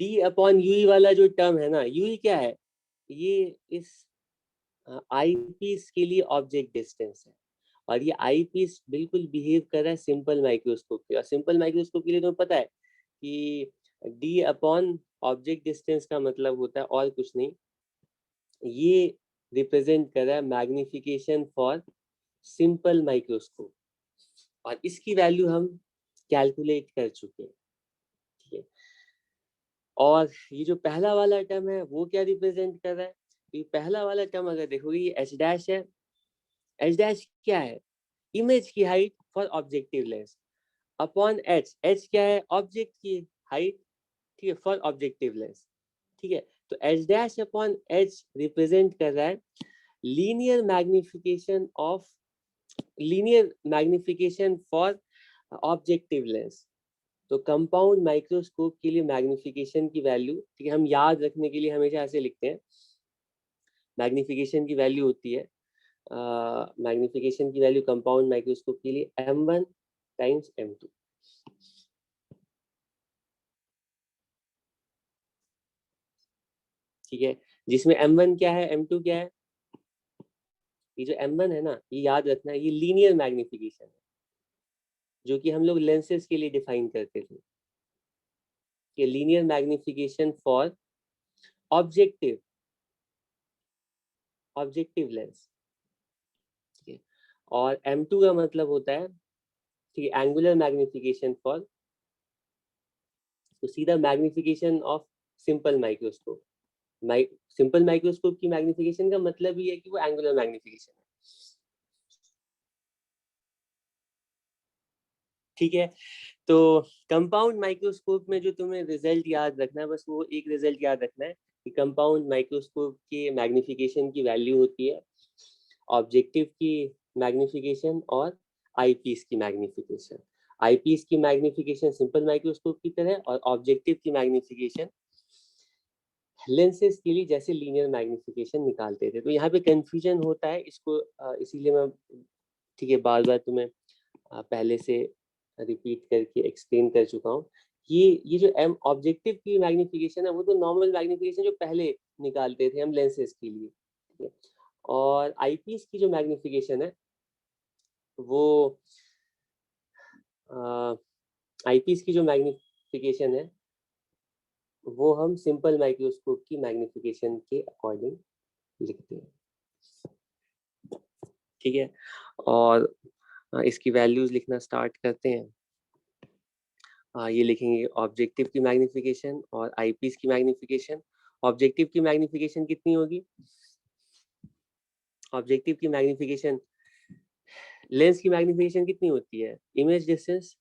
डी अपॉन यू ई वाला जो टर्म है ना, यू ई क्या है? ये इस आई पीस के लिए ऑब्जेक्ट डिस्टेंस है, और ये आई पीस बिल्कुल बिहेव कर रहा है सिंपल माइक्रोस्कोप के, और सिंपल माइक्रोस्कोप के लिए तुम्हें पता है कि डी अपॉन ऑब्जेक्ट डिस्टेंस का मतलब होता है और कुछ नहीं, ये रिप्रेजेंट कर रहा है मैग्निफिकेशन फॉर सिंपल माइक्रोस्कोप, और इसकी वैल्यू हम कैलकुलेट कर चुके हैं। ठीक है, और ये जो पहला वाला टर्म है वो क्या रिप्रेजेंट कर रहा है? ये पहला वाला टर्म अगर देखोगे ये एच डैश है। एच डैश क्या है? इमेज की height for objective lens upon H, H क्या है? ऑब्जेक्ट की हाइट, ठीक है, फॉर ऑब्जेक्टिव लेंस। ठीक है, तो H dash upon H represent कर रहा है linear magnification of, linear magnification for objective lens. तो कंपाउंड माइक्रोस्कोप के लिए मैग्निफिकेशन की वैल्यू, ठीक है, हम याद रखने के लिए हमेशा ऐसे लिखते हैं, मैग्निफिकेशन की वैल्यू होती है, मैग्निफिकेशन की वैल्यू कंपाउंड माइक्रोस्कोप के लिए m1 टाइम्स m2। ठीक है, जिसमें m1 क्या है, m2 क्या है? ये जो m1 है ना, ये याद रखना है, ये लीनियर मैग्निफिकेशन है जो कि हम लोग लेंसेज के लिए डिफाइन करते थे, कि linear magnification for objective, objective lens. ठीक है, और m2 का मतलब होता है, ठीक है, एंगुलर मैग्निफिकेशन फॉर, तो सीधा magnification of simple microscope. Simple microscope की मैग्निफिकेशन का मतलब ही है कि वो एंगुलर मैग्निफिकेशन है। ठीक है, तो कंपाउंड माइक्रोस्कोप में जो तुम्हें रिजल्ट याद रखना है, बस वो एक रिजल्ट याद रखना है कि कंपाउंड माइक्रोस्कोप के मैग्निफिकेशन की वैल्यू होती है ऑब्जेक्टिव की मैग्निफिकेशन और आईपीस की मैग्निफिकेशन। आईपीस की मैग्निफिकेशन सिंपल माइक्रोस्कोप की तरह, और ऑब्जेक्टिव की मैग्निफिकेशन लेंसेज के लिए जैसे लीनियर मैग्निफिकेशन निकालते थे। तो यहाँ पे कंफ्यूजन होता है, इसको इसीलिए मैं, ठीक है, बार बार तुम्हें पहले से रिपीट करके एक्सप्लेन कर चुका हूँ। ये जो एम ऑब्जेक्टिव की मैग्निफिकेशन है वो तो नॉर्मल मैग्निफिकेशन जो पहले निकालते थे हम लेंसेज के लिए, ठीक है, और आईपीस की जो मैग्निफिकेशन है वो आईपीस की जो मैग्निफिकेशन है वो हम सिंपल माइक्रोस्कोप की मैग्निफिकेशन के अकॉर्डिंग लिखते हैं। ठीक है, और इसकी वैल्यूज लिखना स्टार्ट करते हैं। ये लिखेंगे ऑब्जेक्टिव की मैग्निफिकेशन और आईपीस की मैग्निफिकेशन। ऑब्जेक्टिव की मैग्निफिकेशन कितनी होगी? ऑब्जेक्टिव की मैग्निफिकेशन, लेंस की मैग्निफिकेशन कितनी होती है? Image distance,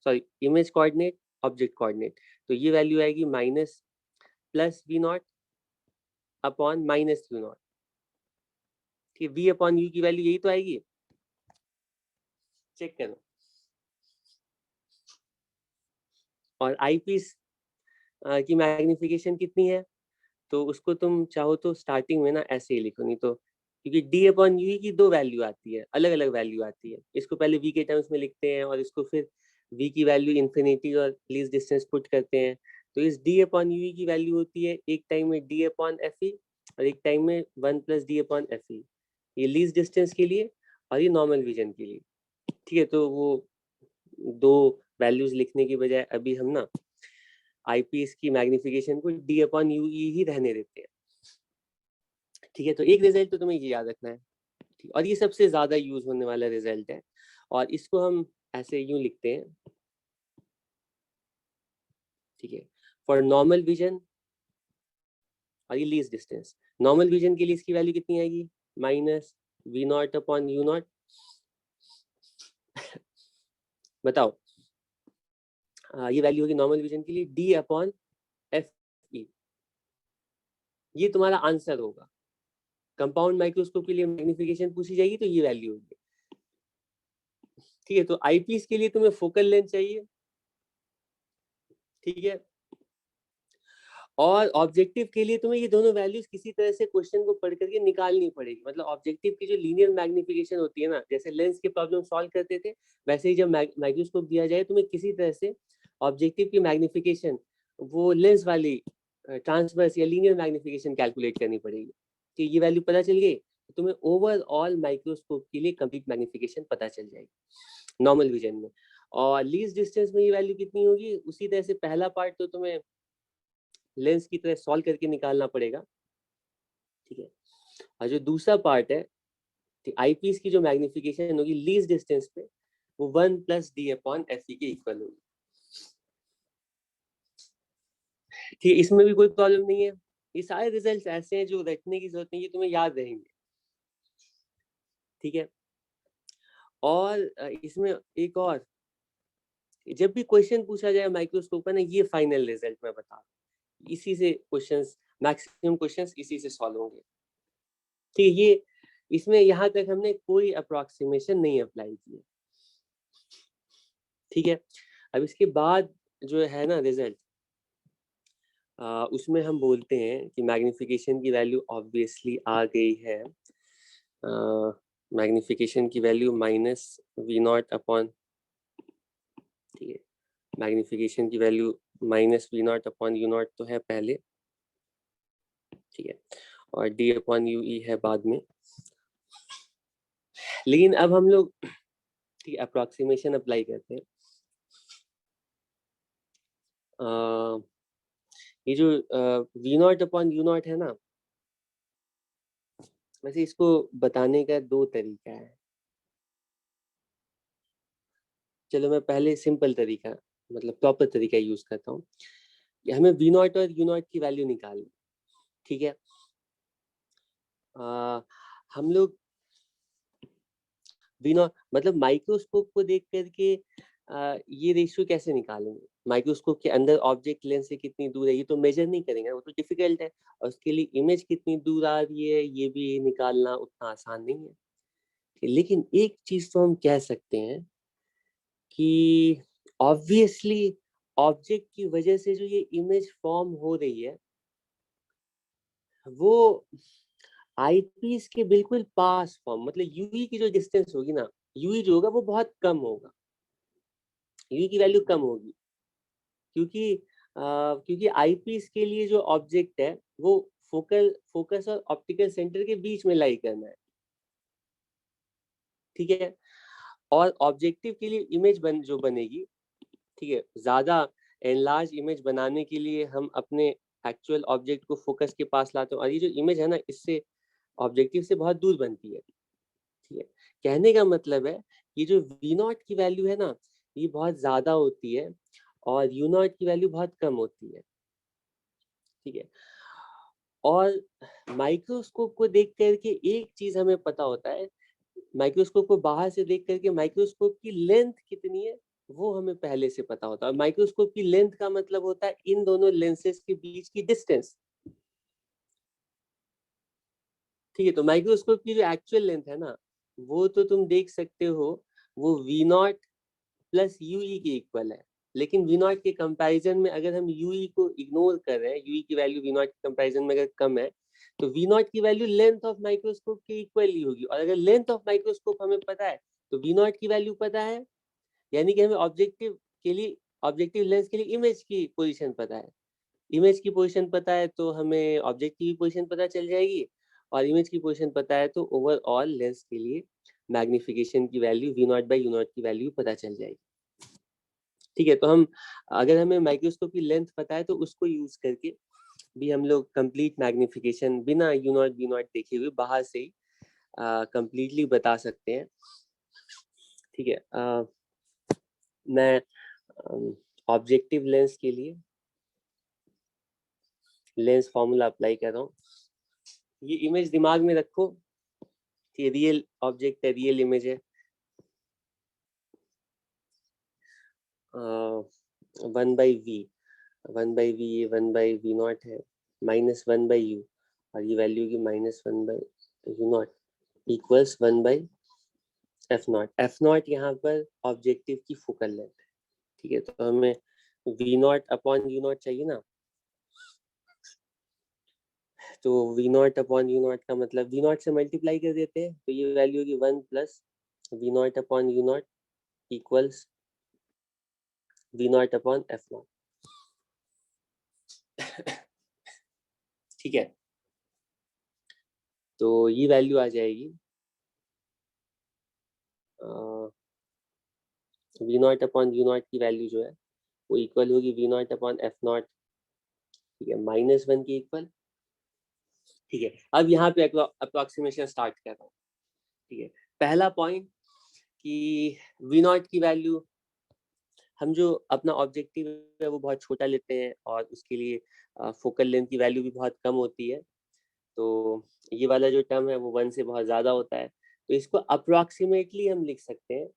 sorry image coordinate, object coordinate. तो ये वैल्यू आएगी minus plus v not upon minus u not. ठीक है, वी अपॉन यू की वैल्यू यही तो आएगी, चेक करो। और आईपीस की मैग्निफिकेशन कितनी है? तो उसको तुम चाहो तो स्टार्टिंग में ना ऐसे ही लिखो, नहीं तो क्योंकि डी अपॉन यू की दो वैल्यू आती है, अलग अलग वैल्यू आती है। इसको पहले वी के टर्म्स में लिखते हैं और इसको फिर वी की वैल्यू इन्फिनिटी और लीस्ट डिस्टेंस पुट करते हैं। तो इस डी अपॉन यू की वैल्यू होती है एक टाइम में डी अपॉन एफ ई और एक टाइम में one plus D upon f ई। ये लीस्ट डिस्टेंस के लिए और ये नॉर्मल विजन के लिए। ठीक है, तो वो दो वैल्यूज लिखने की बजाय अभी हम ना आईपीएस की मैग्निफिकेशन को डी अपॉन यू ही रहने देते हैं। ठीक है, तो एक रिजल्ट तो तुम्हें ये याद रखना है, ठीक, और ये सबसे ज्यादा यूज होने वाला रिजल्ट है। और इसको हम ऐसे यूं लिखते हैं, ठीक है, फॉर नॉर्मल विजन और ये लीस्ट डिस्टेंस। नॉर्मल विजन के लिए इसकी वैल्यू कितनी आएगी? Minus v not upon u not. बताओ, ये वैल्यू होगी नॉर्मल विजन के लिए डी अपॉन एफ ई। ये तुम्हारा आंसर होगा। कंपाउंड माइक्रोस्कोप के लिए मैग्निफिकेशन पूछी जाएगी तो ये वैल्यू होगी। ठीक है, तो आईपीस के लिए तुम्हें फोकल लेंथ चाहिए, ठीक है, और ऑब्जेक्टिव के लिए तुम्हें ये दोनों वैल्यूज किसी तरह से क्वेश्चन को पढ़ करके निकालनी पड़ेगी। मतलब ऑब्जेक्टिव की जो लीनियर मैग्निफिकेशन होती है ना, जैसे लेंस की प्रॉब्लम सॉल्व करते थे, वैसे ही जब माइक्रोस्कोप दिया जाए तुम्हें किसी तरह से ऑब्जेक्टिव की मैग्निफिकेशन वो लेंस वाली ट्रांसवर्स या लीनियर मैग्निफिकेशन कैलकुलेट करनी पड़ेगी। तो ये वैल्यू पता चल गई तो तुम्हें ओवरऑल माइक्रोस्कोप के लिए कंप्लीट मैग्निफिकेशन पता चल जाएगी नॉर्मल विजन में। और लीस्ट डिस्टेंस में ये वैल्यू कितनी होगी? उसी तरह से पहला पार्ट तो तुम्हें लेंस की तरह सॉल्व करके निकालना पड़ेगा, ठीक है, और जो दूसरा पार्ट है आईपीस की जो मैग्निफिकेशन होगी लीस्ट डिस्टेंस पे, वो one plus D upon f ई के इक्वल होगी। ठीक है, इसमें भी कोई प्रॉब्लम नहीं है। ये सारे रिजल्ट्स ऐसे हैं जो रटने की जरूरत नहीं है, तुम्हें याद रहेंगे, ठीक है। और इसमें एक और, जब भी क्वेश्चन पूछा जाए माइक्रोस्कोप का ना, ये फाइनल रिजल्ट मैं बता, इसी से क्वेश्चंस, मैक्सिमम क्वेश्चंस इसी से सॉल्व होंगे। ठीक है, ये इसमें यहाँ तक हमने कोई अप्रोक्सीमेशन नहीं अप्लाई की है, ठीक है। अब इसके बाद जो है ना रिजल्ट, उसमें हम बोलते हैं कि मैग्निफिकेशन की वैल्यू ऑब्वियसली आ गई है। मैग्निफिकेशन की value minus v not upon, ठीक है, मैग्निफिकेशन की value minus v not upon u not तो है पहले, ठीक है, और डी अपॉन यू ई है बाद में। लेकिन अब हम लोग ठीक अप्रोक्सीमेशन अप्लाई करते हैं। ये जो v not upon u not है ना, वैसे इसको बताने का दो तरीका है। चलो मैं पहले सिंपल तरीका, मतलब प्रॉपर तरीका यूज करता हूँ कि हमें वी नॉट और यू नॉट की वैल्यू निकालनी, ठीक है। हम लोग वी नॉट मतलब माइक्रोस्कोप को देख करके ये रेशियो कैसे निकालेंगे? माइक्रोस्कोप के अंदर ऑब्जेक्ट लेंस से कितनी दूर है ये तो मेजर नहीं करेंगे, वो तो डिफिकल्ट है। और उसके लिए इमेज कितनी दूर आ रही है ये भी निकालना उतना आसान नहीं है। लेकिन एक चीज तो हम कह सकते हैं कि ऑब्वियसली ऑब्जेक्ट की वजह से जो ये इमेज फॉर्म हो रही है वो आईपीस के बिल्कुल पास फॉर्म, मतलब यूई की जो डिस्टेंस होगी ना, यूई जो होगा वो बहुत कम होगा, यूई की वैल्यू कम होगी, क्योंकि क्योंकि आईपीस के लिए जो ऑब्जेक्ट है वो फोकस और ऑप्टिकल सेंटर के बीच में लाई करना है, ठीक है। और ऑब्जेक्टिव के लिए इमेज जो बनेगी, ठीक है, ज्यादा एनलार्ज इमेज बनाने के लिए हम अपने एक्चुअल ऑब्जेक्ट को फोकस के पास लाते हैं और ये जो इमेज है ना इससे ऑब्जेक्टिव से बहुत दूर बनती है, ठीक है। कहने का मतलब है ये जो वी नॉट की वैल्यू है ना ये बहुत ज्यादा होती है और यू नॉट की वैल्यू बहुत कम होती है, ठीक है। और माइक्रोस्कोप को देख करके एक चीज हमें पता होता है, माइक्रोस्कोप को बाहर से देख करके माइक्रोस्कोप की लेंथ कितनी है वो हमें पहले से पता होता है। माइक्रोस्कोप की लेंथ का मतलब होता है इन दोनों लेंसेज के बीच की डिस्टेंस, ठीक है। तो माइक्रोस्कोप की जो एक्चुअल लेंथ है ना, वो तो तुम देख सकते हो, वो वी नॉट प्लस यूई के इक्वल है। लेकिन वी नॉट के कंपैरिजन में अगर हम यूई को इग्नोर कर रहे हैं, यूई की वैल्यू वी नॉट के कंपैरिजन में अगर कम है, तो वी नॉट की वैल्यू लेंथ ऑफ माइक्रोस्कोप के इक्वल ही होगी। और अगर लेंथ ऑफ माइक्रोस्कोप हमें पता है तो वी नॉट की वैल्यू पता है, यानी कि हमें ऑब्जेक्टिव के लिए, ऑब्जेक्टिव लेंस के लिए इमेज की पोजीशन पता है। इमेज की पोजीशन पता है तो हमें ऑब्जेक्टिव की पोजीशन पता चल जाएगी, और इमेज की पोजीशन पता है तो ओवरऑल लेंस के लिए मैग्निफिकेशन की value v not by u not की वैल्यू पता चल जाएगी, ठीक है। तो हम, अगर हमें माइक्रोस्कोप की लेंथ पता है तो उसको यूज करके भी हम लोग कंप्लीट मैग्निफिकेशन बिना यू नॉट बी नॉट देखे हुए बाहर से ही कंप्लीटली बता सकते हैं, ठीक है। मैं ऑब्जेक्टिव लेंस के लिए लेंस फॉर्मूला अप्लाई कर रहा हूँ। ये इमेज दिमाग में रखो, ये रियल ऑब्जेक्ट है, रियल इमेज है। 1/v, 1/v, ये 1/v0 है, -1/u, और ये वैल्यू की -1/u0 इक्वल्स 1/f0। f0 यहाँ पर ऑब्जेक्टिव की फोकल लेंथ है, ठीक है। तो हमें v0 अपॉन u0 चाहिए ना, तो v0 अपॉन u0 का मतलब v0 से मल्टीप्लाई कर देते हैं, तो ये वैल्यू होगी 1 plus v0 upon u0 equals v0 upon f0, ठीक है। तो ये वैल्यू आ जाएगी v0 अपॉन u0 की वैल्यू जो है वो इक्वल होगी v0 अपॉन f0, ठीक है, -1 की इक्वल, ठीक है। अब यहाँ पे अप्रोक्सीमेशन स्टार्ट कर रहा हूँ, ठीक है। पहला पॉइंट कि v0 की वैल्यू, हम जो अपना ऑब्जेक्टिव है वो बहुत छोटा लेते हैं और उसके लिए फोकल लेंथ की वैल्यू भी बहुत कम होती है, तो ये वाला जो टर्म है वो 1 से बहुत ज़्यादा होता है। तो इसको अप्रोक्सीमेटली हम लिख सकते हैं,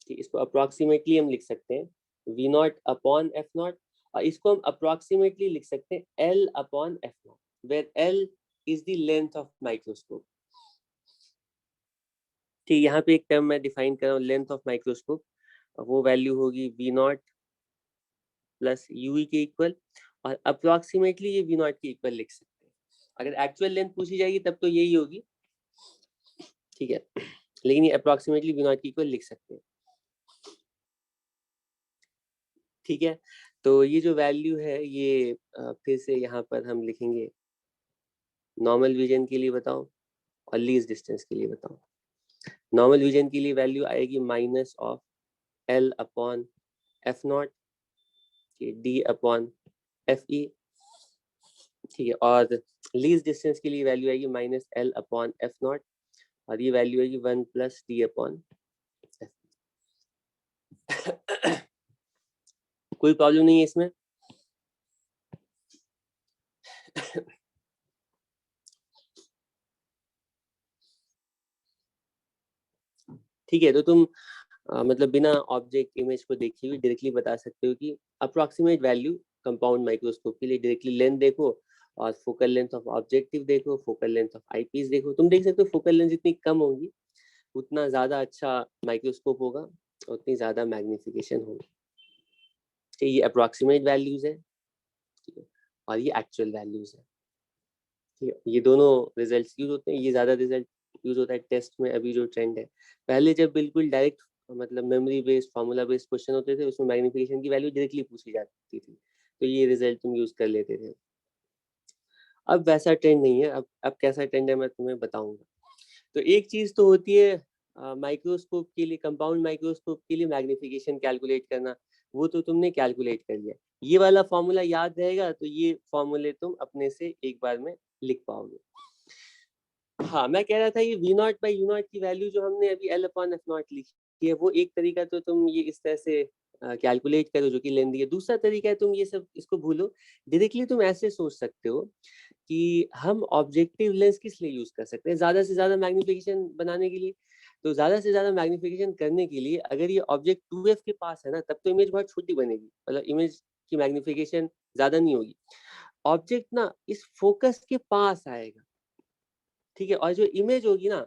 कि इसको अप्रोक्सीमेटली हम लिख सकते हैं v0 अपॉन f0, और इसको हम अप्रोक्सीमेटली लिख सकते हैं l upon f0, where l is the length of microscope, ठीक। यहाँ पे एक टर्म मैं डिफाइन कर रहा हूँ, लेंथ ऑफ माइक्रोस्कोप, वो वैल्यू होगी v0 प्लस यूई के इक्वल, और अप्रोक्सीमेटली ये v0 के इक्वल लिख सकते हैं। अगर एक्चुअल लेंथ पूछी जाएगी तब तो यही होगी, ठीक है, लेकिन ये अप्रोक्सीमेटली v0 के इक्वल लिख सकते हैं, ठीक है। तो ये जो वैल्यू है ये फिर से यहाँ पर हम लिखेंगे, नॉर्मल विजन के लिए बताओ और लीस्ट डिस्टेंस के लिए बताओ। नॉर्मल विजन के लिए वैल्यू आएगी minus of l upon f0, d upon fe, ठीक है। और लीस्ट डिस्टेंस के लिए वैल्यू आएगी -l अपॉन f0, और ये वैल्यू आएगी 1 प्लस d अपॉन f। कोई प्रॉब्लम नहीं है इसमें? ठीक है, तो तुम मतलब बिना ऑब्जेक्ट इमेज को देखे हुए डायरेक्टली बता सकते हो कि अप्रोक्सीमेट वैल्यू कंपाउंड माइक्रोस्कोप के लिए डायरेक्टली लेंथ देखो और फोकल लेंथ ऑफ ऑब्जेक्टिव देखो, फोकल लेंथ ऑफ आईपीस देखो। तुम देख सकते हो फोकल लेंथ जितनी कम होगी उतना ज्यादा अच्छा माइक्रोस्कोप होगा, उतनी ज्यादा मैग्निफिकेशन होगी, तो ये अप्रोक्सीमेट वैल्यूज है, ठीक है, और ये एक्चुअल वैल्यूज है, ठीक है। ये दोनों रिजल्ट यूज होते हैं, ये ज्यादा रिजल्ट यूज होता है टेस्ट में। अभी जो ट्रेंड है, पहले जब बिल्कुल डायरेक्ट मतलब memory based formula based question होते थे उसमें मैग्निफिकेशन की वैल्यू डायरेक्टली पूछी जाती थी, तो ये रिजल्ट तुम यूज कर लेते थे। अब वैसा ट्रेंड नहीं है, अब कैसा ट्रेंड है मैं तुम्हें बताऊंगा। तो एक चीज तो होती है माइक्रोस्कोप के लिए, कंपाउंड माइक्रोस्कोप के लिए मैग्निफिकेशन कैलकुलेट करना, वो तो तुमने कैलकुलेट कर लिया। ये वाला फॉर्मूला याद रहेगा तो ये फॉर्मूले तुम अपने से एक बार में लिख पाओगे। हाँ, मैं कह रहा था ये v0 बाई u0 की वैल्यू जो हमने अभी l अपॉन f0 लिखी है, वो एक तरीका तो तुम ये इस तरह से कैलकुलेट करो जो कि लेंदी है। दूसरा तरीका है, तुम ये सब इसको भूलो, डायरेक्टली तुम ऐसे सोच सकते हो कि हम ऑब्जेक्टिव लेंस किस लिए यूज कर सकते हैं, ज्यादा से ज्यादा मैग्निफिकेशन बनाने के लिए। तो ज्यादा से ज्यादा मैग्निफिकेशन करने के लिए अगर ये ऑब्जेक्ट 2f के पास है ना, तब तो इमेज बहुत छोटी बनेगी, मतलब इमेज की मैग्निफिकेशन ज्यादा नहीं होगी। ऑब्जेक्ट ना इस फोकस के पास आएगा, ठीक है, और जो इमेज होगी ना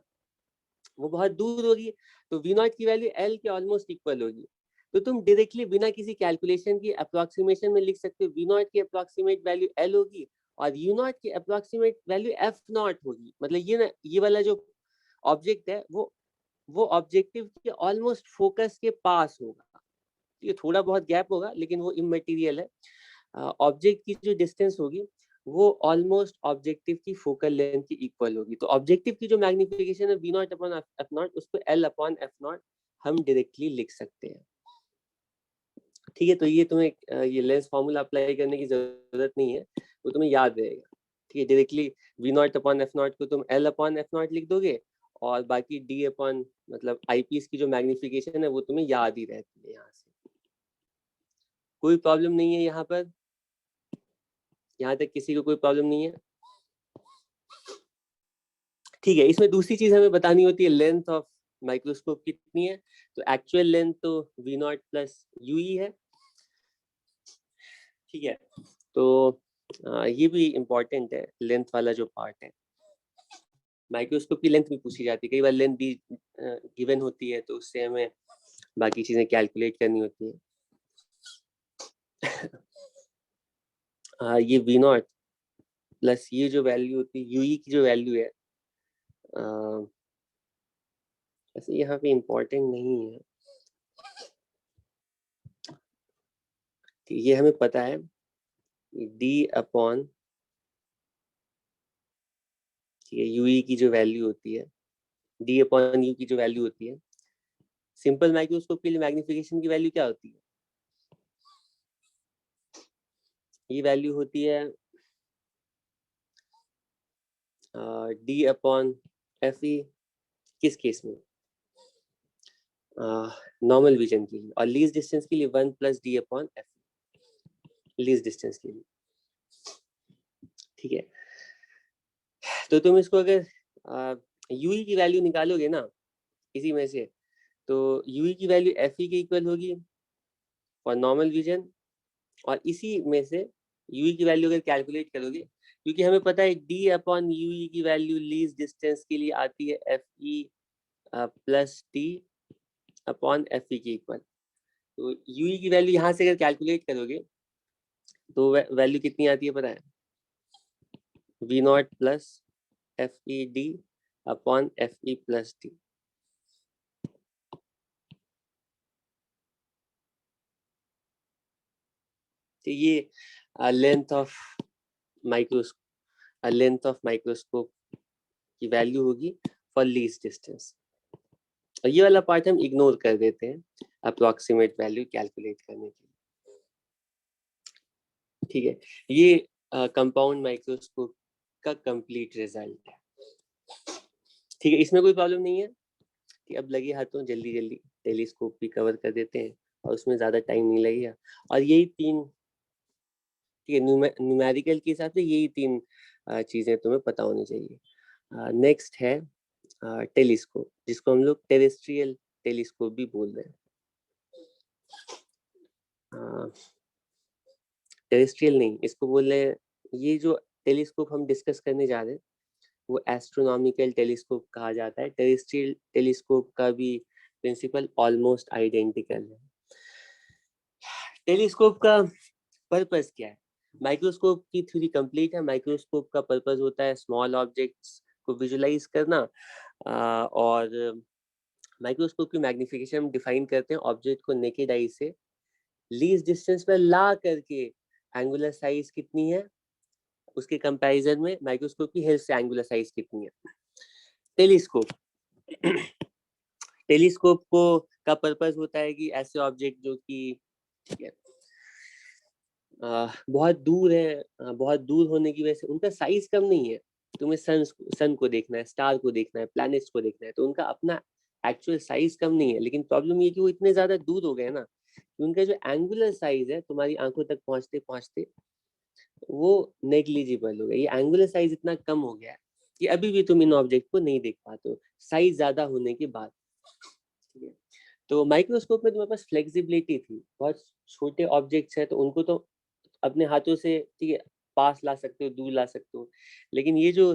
वो बहुत दूर होगी, तो वी नॉट की वैल्यू एल के ऑलमोस्ट इक्वल होगी। तो तुम डायरेक्टली बिना किसी कैलकुलेशन की अप्रोक्सीमेशन में लिख सकते हो, वी नॉट की अप्रोक्सीमेट वैल्यू एल होगी और यू नॉट की अप्रोक्सीमेट वैल्यू एफ नॉट होगी। मतलब ये ना, ये वाला जो ऑब्जेक्ट है वो ऑब्जेक्टिव के ऑलमोस्ट फोकस के पास होगा। ये थोड़ा बहुत गैप होगा लेकिन वो इमटेरियल है। ऑब्जेक्ट की जो डिस्टेंस होगी वो ऑलमोस्ट ऑब्जेक्टिव की फोकल लेंथ की इक्वल होगी। तो ऑब्जेक्टिव की जो मैग्निफिकेशन है v not upon f not, उसको एल अपॉन एफ नॉट हम डायरेक्टली लिख सकते हैं। ठीक है, तो ये तुम्हें ये लेंस फॉर्मूला अप्लाई करने की जरूरत नहीं है, वो तुम्हें याद रहेगा। ठीक है, directly v not upon f not को तुम एल अपॉन एफ नॉट लिख दोगे और बाकी डी अपॉन मतलब आई पीस की जो मैग्निफिकेशन है वो तुम्हें याद ही रहती है। यहाँ से कोई प्रॉब्लम नहीं है यहाँ पर, यहाँ तक किसी को कोई प्रॉब्लम नहीं है। ठीक है, इसमें दूसरी चीज हमें बतानी होती है, लेंथ ऑफ माइक्रोस्कोप कितनी है। तो एक्चुअल लेंथ तो v not plus u e है। ठीक है, तो ये भी इम्पोर्टेंट है, लेंथ वाला जो पार्ट है। माइक्रोस्कोप की लेंथ भी पूछी जाती है, कई बार लेंथ भी गिवन होती है तो उससे हमें बाकी चीजें कैलकुलेट करनी होती है। ये वी नॉट प्लस ये जो वैल्यू होती है यूई की जो वैल्यू है, ऐसे यहाँ पे इम्पोर्टेंट नहीं है, ये हमें पता है डी अपॉन, ठीक है, यूई की जो वैल्यू होती है, डी अपॉन यू की जो वैल्यू होती है, सिंपल माइक्रोस्कोप के लिए मैग्निफिकेशन की वैल्यू क्या होती है, ये वैल्यू होती है डी अपॉन एफ ई, किस केस में, नॉर्मल विजन के लिए, और लीस्ट डिस्टेंस के लिए 1 plus D upon F, least distance के लिए। ठीक है, तो तुम इसको अगर यूई की वैल्यू निकालोगे ना इसी में से, तो यूई की वैल्यू एफ ई के इक्वल होगी फॉर नॉर्मल विजन, और इसी में से यूई की वैल्यू अगर कैलकुलेट करोगे, क्योंकि हमें पता है डी अपॉन यूई की वैल्यू लीस्ट डिस्टेंस के लिए आती है F e plus T upon f ई के इक्वल। तो यूई की वैल्यू यहाँ से अगर कैलकुलेट करोगे तो वैल्यू कितनी आती है पता है, v not plus f e d upon f e plus d. तो ये length of microscope, length of microscope की वैल्यू होगी फॉर लीस्ट डिस्टेंस। और ये वाला पार्ट हम इग्नोर कर देते हैं अप्रोक्सीमेट वैल्यू कैलकुलेट करने के लिए। ठीक है, ये कंपाउंड माइक्रोस्कोप का कंप्लीट रिजल्ट है। ठीक है, इसमें कोई प्रॉब्लम नहीं है कि अब लगे हाथों जल्दी जल्दी टेलीस्कोप भी कवर कर देते हैं और उसमें ज्यादा टाइम नहीं लगेगा। और यही तीन, ठीक है, न्यूमेरिकल के हिसाब से यही तीन चीजें तुम्हें पता होनी चाहिए। नेक्स्ट है टेलीस्कोप, जिसको हम लोग टेरेस्ट्रियल टेलीस्कोप भी बोल रहे हैं। टेरेस्ट्रियल नहीं, इसको बोल रहे हैं, ये जो टेलीस्कोप हम डिस्कस करने जा रहे हैं वो एस्ट्रोनॉमिकल टेलीस्कोप कहा जाता है। टेरेस्ट्रियल टेलीस्कोप का भी प्रिंसिपल ऑलमोस्ट आइडेंटिकल है। टेलीस्कोप का पर्पस क्या है, माइक्रोस्कोप की थ्योरी कंप्लीट है। माइक्रोस्कोप का पर्पस होता है स्मॉल ऑब्जेक्ट्स को विजुलाइज करना, और माइक्रोस्कोप की मैग्निफिकेशन हम डिफाइन करते हैं ऑब्जेक्ट को नेकेड आई से लीस्ट डिस्टेंस पर ला करके एंगुलर साइज कितनी है उसके कंपैरिजन में माइक्रोस्कोप की हेल्थ से एंगुलर साइज कितनी है। टेलीस्कोप टेलीस्कोप को का पर्पस होता है कि ऐसे ऑब्जेक्ट जो कि, ठीक है, बहुत दूर है, बहुत दूर होने की वजह से उनका साइज कम नहीं है। तुम्हें सन को देखना है, स्टार को देखना है, प्लैनेट्स को देखना है, तो उनका अपना एक्चुअल साइज कम नहीं है, लेकिन प्रॉब्लम ये कि वो इतने ज्यादा दूर हो गए ना कि उनका जो एंगुलर साइज है तुम्हारी आंखों तक पहुंचते पहुंचते वो नेग्लिजिबल हो गया। ये एंगुलर साइज इतना कम हो गया है कि अभी भी तुम इन ऑब्जेक्ट को नहीं देख पाते हो साइज ज्यादा होने के बाद। ठीक है, तो माइक्रोस्कोप में तुम्हारे पास फ्लेक्सिबिलिटी थी, बहुत छोटे ऑब्जेक्ट्स हैं तो उनको तो अपने हाथों से, ठीक है, पास ला सकते हो, दूर ला सकते हो। लेकिन ये जो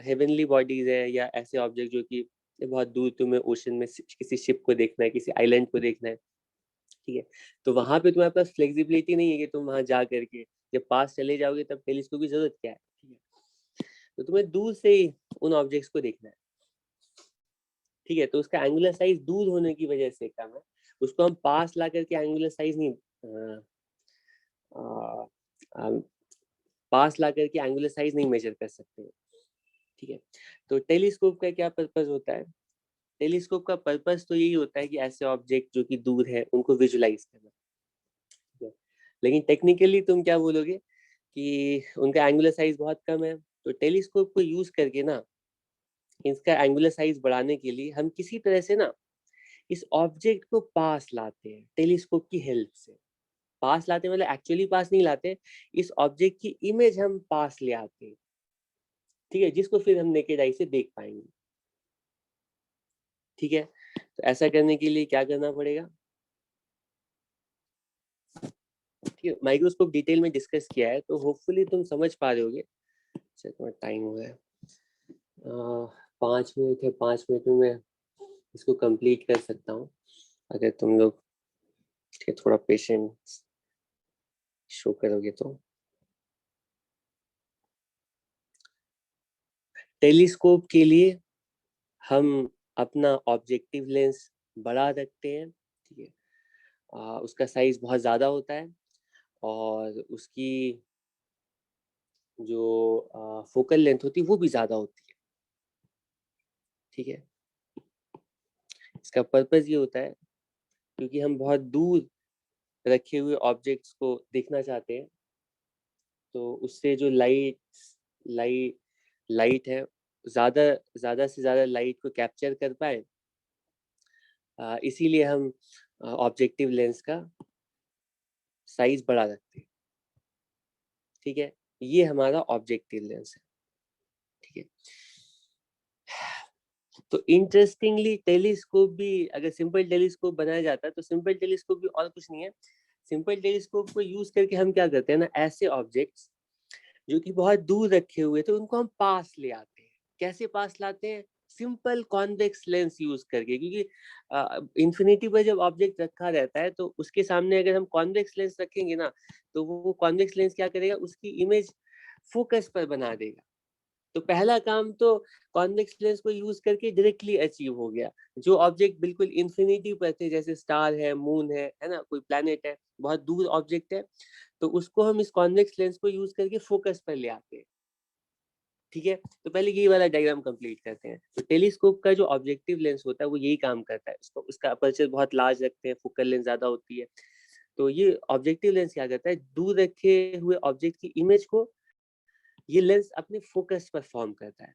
हेवनली बॉडीज है या ऐसे ऑब्जेक्ट जो कि बहुत दूर तुम्हें ओशन में किसी शिप को देखना है, किसी आइलैंड को देखना है, ठीक है, तो वहां पे तुम्हारे पास फ्लेक्सिबिलिटी नहीं है कि तुम वहां जा करके जब पास चले जाओगे तब टेलीस्कोप की जरूरत क्या है। ठीक है, तो तुम्हें दूर से ही उन ऑब्जेक्ट्स को देखना है। ठीक है, तो उसका एंगुलर साइज दूर होने की वजह से कम है, उसको हम पास ला करके एंगुलर साइज नहीं आ, आ, पास ला करके एंगुलर साइज नहीं मेजर कर सकते। ठीक है, तो टेलीस्कोप का क्या पर्पस होता है? टेलीस्कोप का पर्पस तो यही होता है कि ऐसे ऑब्जेक्ट जो कि दूर है उनको विजुलाइज करना। ठीक है, लेकिन टेक्निकली तुम क्या बोलोगे कि उनका एंगुलर साइज बहुत कम है, तो टेलीस्कोप को यूज करके ना इसका एंगुलर साइज बढ़ाने के लिए हम किसी तरह से ना इस ऑब्जेक्ट को पास लाते हैं टेलीस्कोप की हेल्प से। पास लाते मतलब एक्चुअली पास नहीं लाते, इस ऑब्जेक्ट की इमेज हम पास ले आते हैं। ठीक है, जिसको फिर हम नेकेड आई से देख पाएंगे। ठीक है, तो ऐसा करने के लिए क्या करना पड़ेगा? ठीक है, माइक्रोस्कोप डिटेल में डिस्कस किया है तो होपफुली तुम समझ पा रहे होगे। चलो टाइम हो गया, 5 मिनट है, 5 मिनट में मैं इसको कंप्लीट कर सकता हूँ अगर तुम लोग, ठीक है, थोड़ा पेशेंस शो करोगे तो। टेलीस्कोप के लिए हम अपना ऑब्जेक्टिव लेंस बड़ा रखते हैं। ठीक है, उसका साइज बहुत ज़्यादा होता है और उसकी जो फोकल लेंथ होती है वो भी ज़्यादा होती है। ठीक है, इसका पर्पस ये होता है क्योंकि हम बहुत दूर रखे हुए ऑब्जेक्ट्स को देखना चाहते हैं, तो उससे जो लाइट लाइट है ज़्यादा ज़्यादा से ज़्यादा लाइट को कैप्चर कर पाए, इसीलिए हम ऑब्जेक्टिव लेंस का साइज बड़ा रखते हैं। ठीक है, ये हमारा ऑब्जेक्टिव लेंस है। ठीक है, तो इंटरेस्टिंगली टेलीस्कोप भी, अगर सिंपल टेलीस्कोप बनाया जाता है तो सिंपल टेलीस्कोप भी और कुछ नहीं है। सिंपल टेलीस्कोप को यूज करके हम क्या करते हैं ना, ऐसे ऑब्जेक्ट्स जो कि बहुत दूर रखे हुए थे उनको हम पास ले आते हैं। कैसे पास लाते हैं? सिंपल कॉन्वेक्स लेंस यूज करके, क्योंकि इंफिनिटी पर जब ऑब्जेक्ट रखा रहता है तो उसके सामने अगर हम कॉन्वेक्स लेंस रखेंगे ना, तो वो कॉन्वेक्स लेंस क्या करेगा, उसकी इमेज फोकस पर बना देगा। तो पहला काम तो कॉन्वेक्स लेंस को यूज करके डायरेक्टली अचीव हो गया। जो ऑब्जेक्ट बिल्कुल इंफिनिटी पर थे, जैसे स्टार है, मून है ना, कोई प्लैनेट है, बहुत दूर ऑब्जेक्ट है, तो उसको हम इस कॉन्वेक्स लेंस को यूज करके फोकस पर ले आते हैं। ठीक है, तो पहले ये वाला डायग्राम कंप्लीट करते हैं। तो टेलीस्कोप का जो ऑब्जेक्टिव लेंस होता है वो यही काम करता है, उसको उसका अपर्चर बहुत लार्ज रखते हैं, फोकल लेंथ ज्यादा होती है। तो ये ऑब्जेक्टिव लेंस क्या करता है, दूर रखे हुए ऑब्जेक्ट की इमेज को ये लेंस अपने फोकस पर फॉर्म करता है।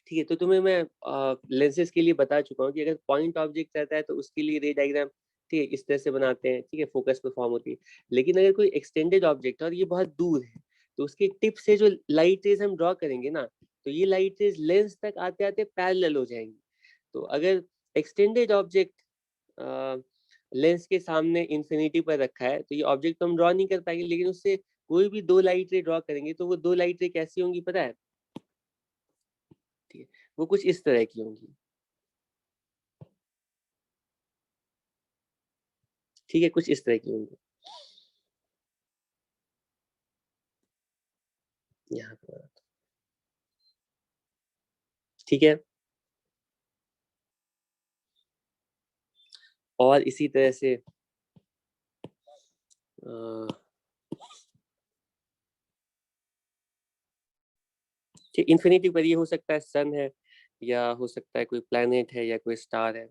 ठीक है, तो तुम्हें मैं लेंसेज के लिए बता चुका हूँ कि अगर पॉइंट ऑब्जेक्ट रहता है तो उसके लिए रे डायग्राम, ठीक है, इस तरह से बनाते हैं। ठीक है, फोकस पे फॉर्म होती है। लेकिन अगर कोई एक्सटेंडेड ऑब्जेक्ट है और ये बहुत दूर है, तो उसके टिप से जो लाइट रेज हम ड्रॉ करेंगे ना, तो ये लाइट रेज लेंस तक आते आते पैरेलल हो जाएंगी। तो अगर एक्सटेंडेड ऑब्जेक्ट लेंस के सामने इंफिनिटी पर रखा है तो ये ऑब्जेक्ट तो हम ड्रॉ नहीं कर पाएंगे, लेकिन उससे कोई भी दो लाइट रे ड्रॉ करेंगे तो वो दो लाइट रे कैसी होंगी पता है? ठीक है, वो कुछ इस तरह की होंगी। ठीक है, कुछ इस तरह की होंगी। यहाँ पर, ठीक है, और इसी तरह से ठीक इन्फिनिटी पर ये हो सकता है सन है, या हो सकता है कोई प्लैनेट है या कोई स्टार है।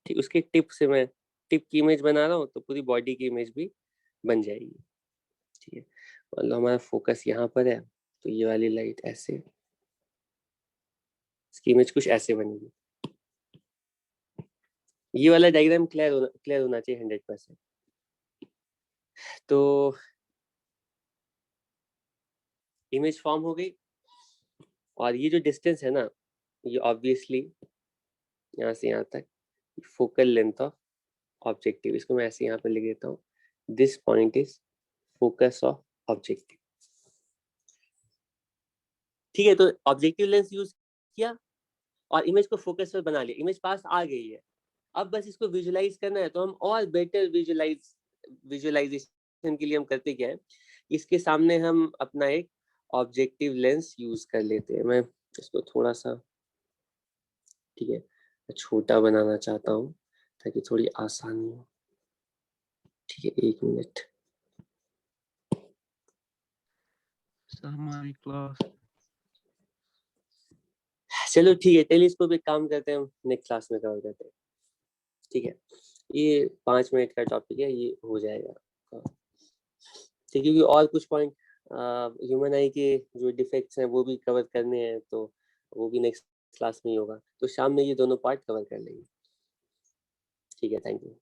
ठीक, उसके टिप से मैं टिप की इमेज बना रहा हूँ तो पूरी बॉडी की इमेज भी बन जाएगी। ठीक है, मतलब हमारा फोकस यहाँ पर है तो ये वाली लाइट ऐसे, इसकी इमेज कुछ ऐसे बनेगी। ये वाला डायग्राम क्लियर होना चाहिए 100%। तो इमेज फॉर्म हो गई और ये जो डिस्टेंस है ना, ये ऑब्वियसली यहाँ से यहाँ तक फोकल लेंथ ऑफ ऑब्जेक्टिव, इसको मैं ऐसे यहाँ पे लिख देता हूँ, this point is focus of objective. ठीक है, तो ऑब्जेक्टिव लेंस यूज किया और इमेज को फोकस पर बना लिया, इमेज पास आ गई है। अब बस इसको विजुलाइज करना है, तो हम और बेटर विजुलाइजेशन के लिए हम करते क्या है, इसके सामने हम अपना एक ऑब्जेक्टिव लेंस यूज कर लेते हैं। मैं इसको थोड़ा सा, ठीक है, छोटा बनाना चाहता हूँ ताकि थोड़ी आसानी हो। ठीक है, 1 मिनट। हमारी क्लास, चलो ठीक है, टेलीस्कोप एक काम करते हैं, हम नेक्स्ट क्लास में कवर करते हैं। ठीक है, ये 5 मिनट का टॉपिक है, ये हो जाएगा। ठीक है, क्योंकि और कुछ पॉइंट ह्यूमन आई के जो डिफेक्ट्स हैं वो भी कवर करने हैं, तो वो भी नेक्स्ट क्लास में ही होगा, तो शाम में ये दोनों पार्ट कवर कर लेंगे। ठीक है, थैंक यू।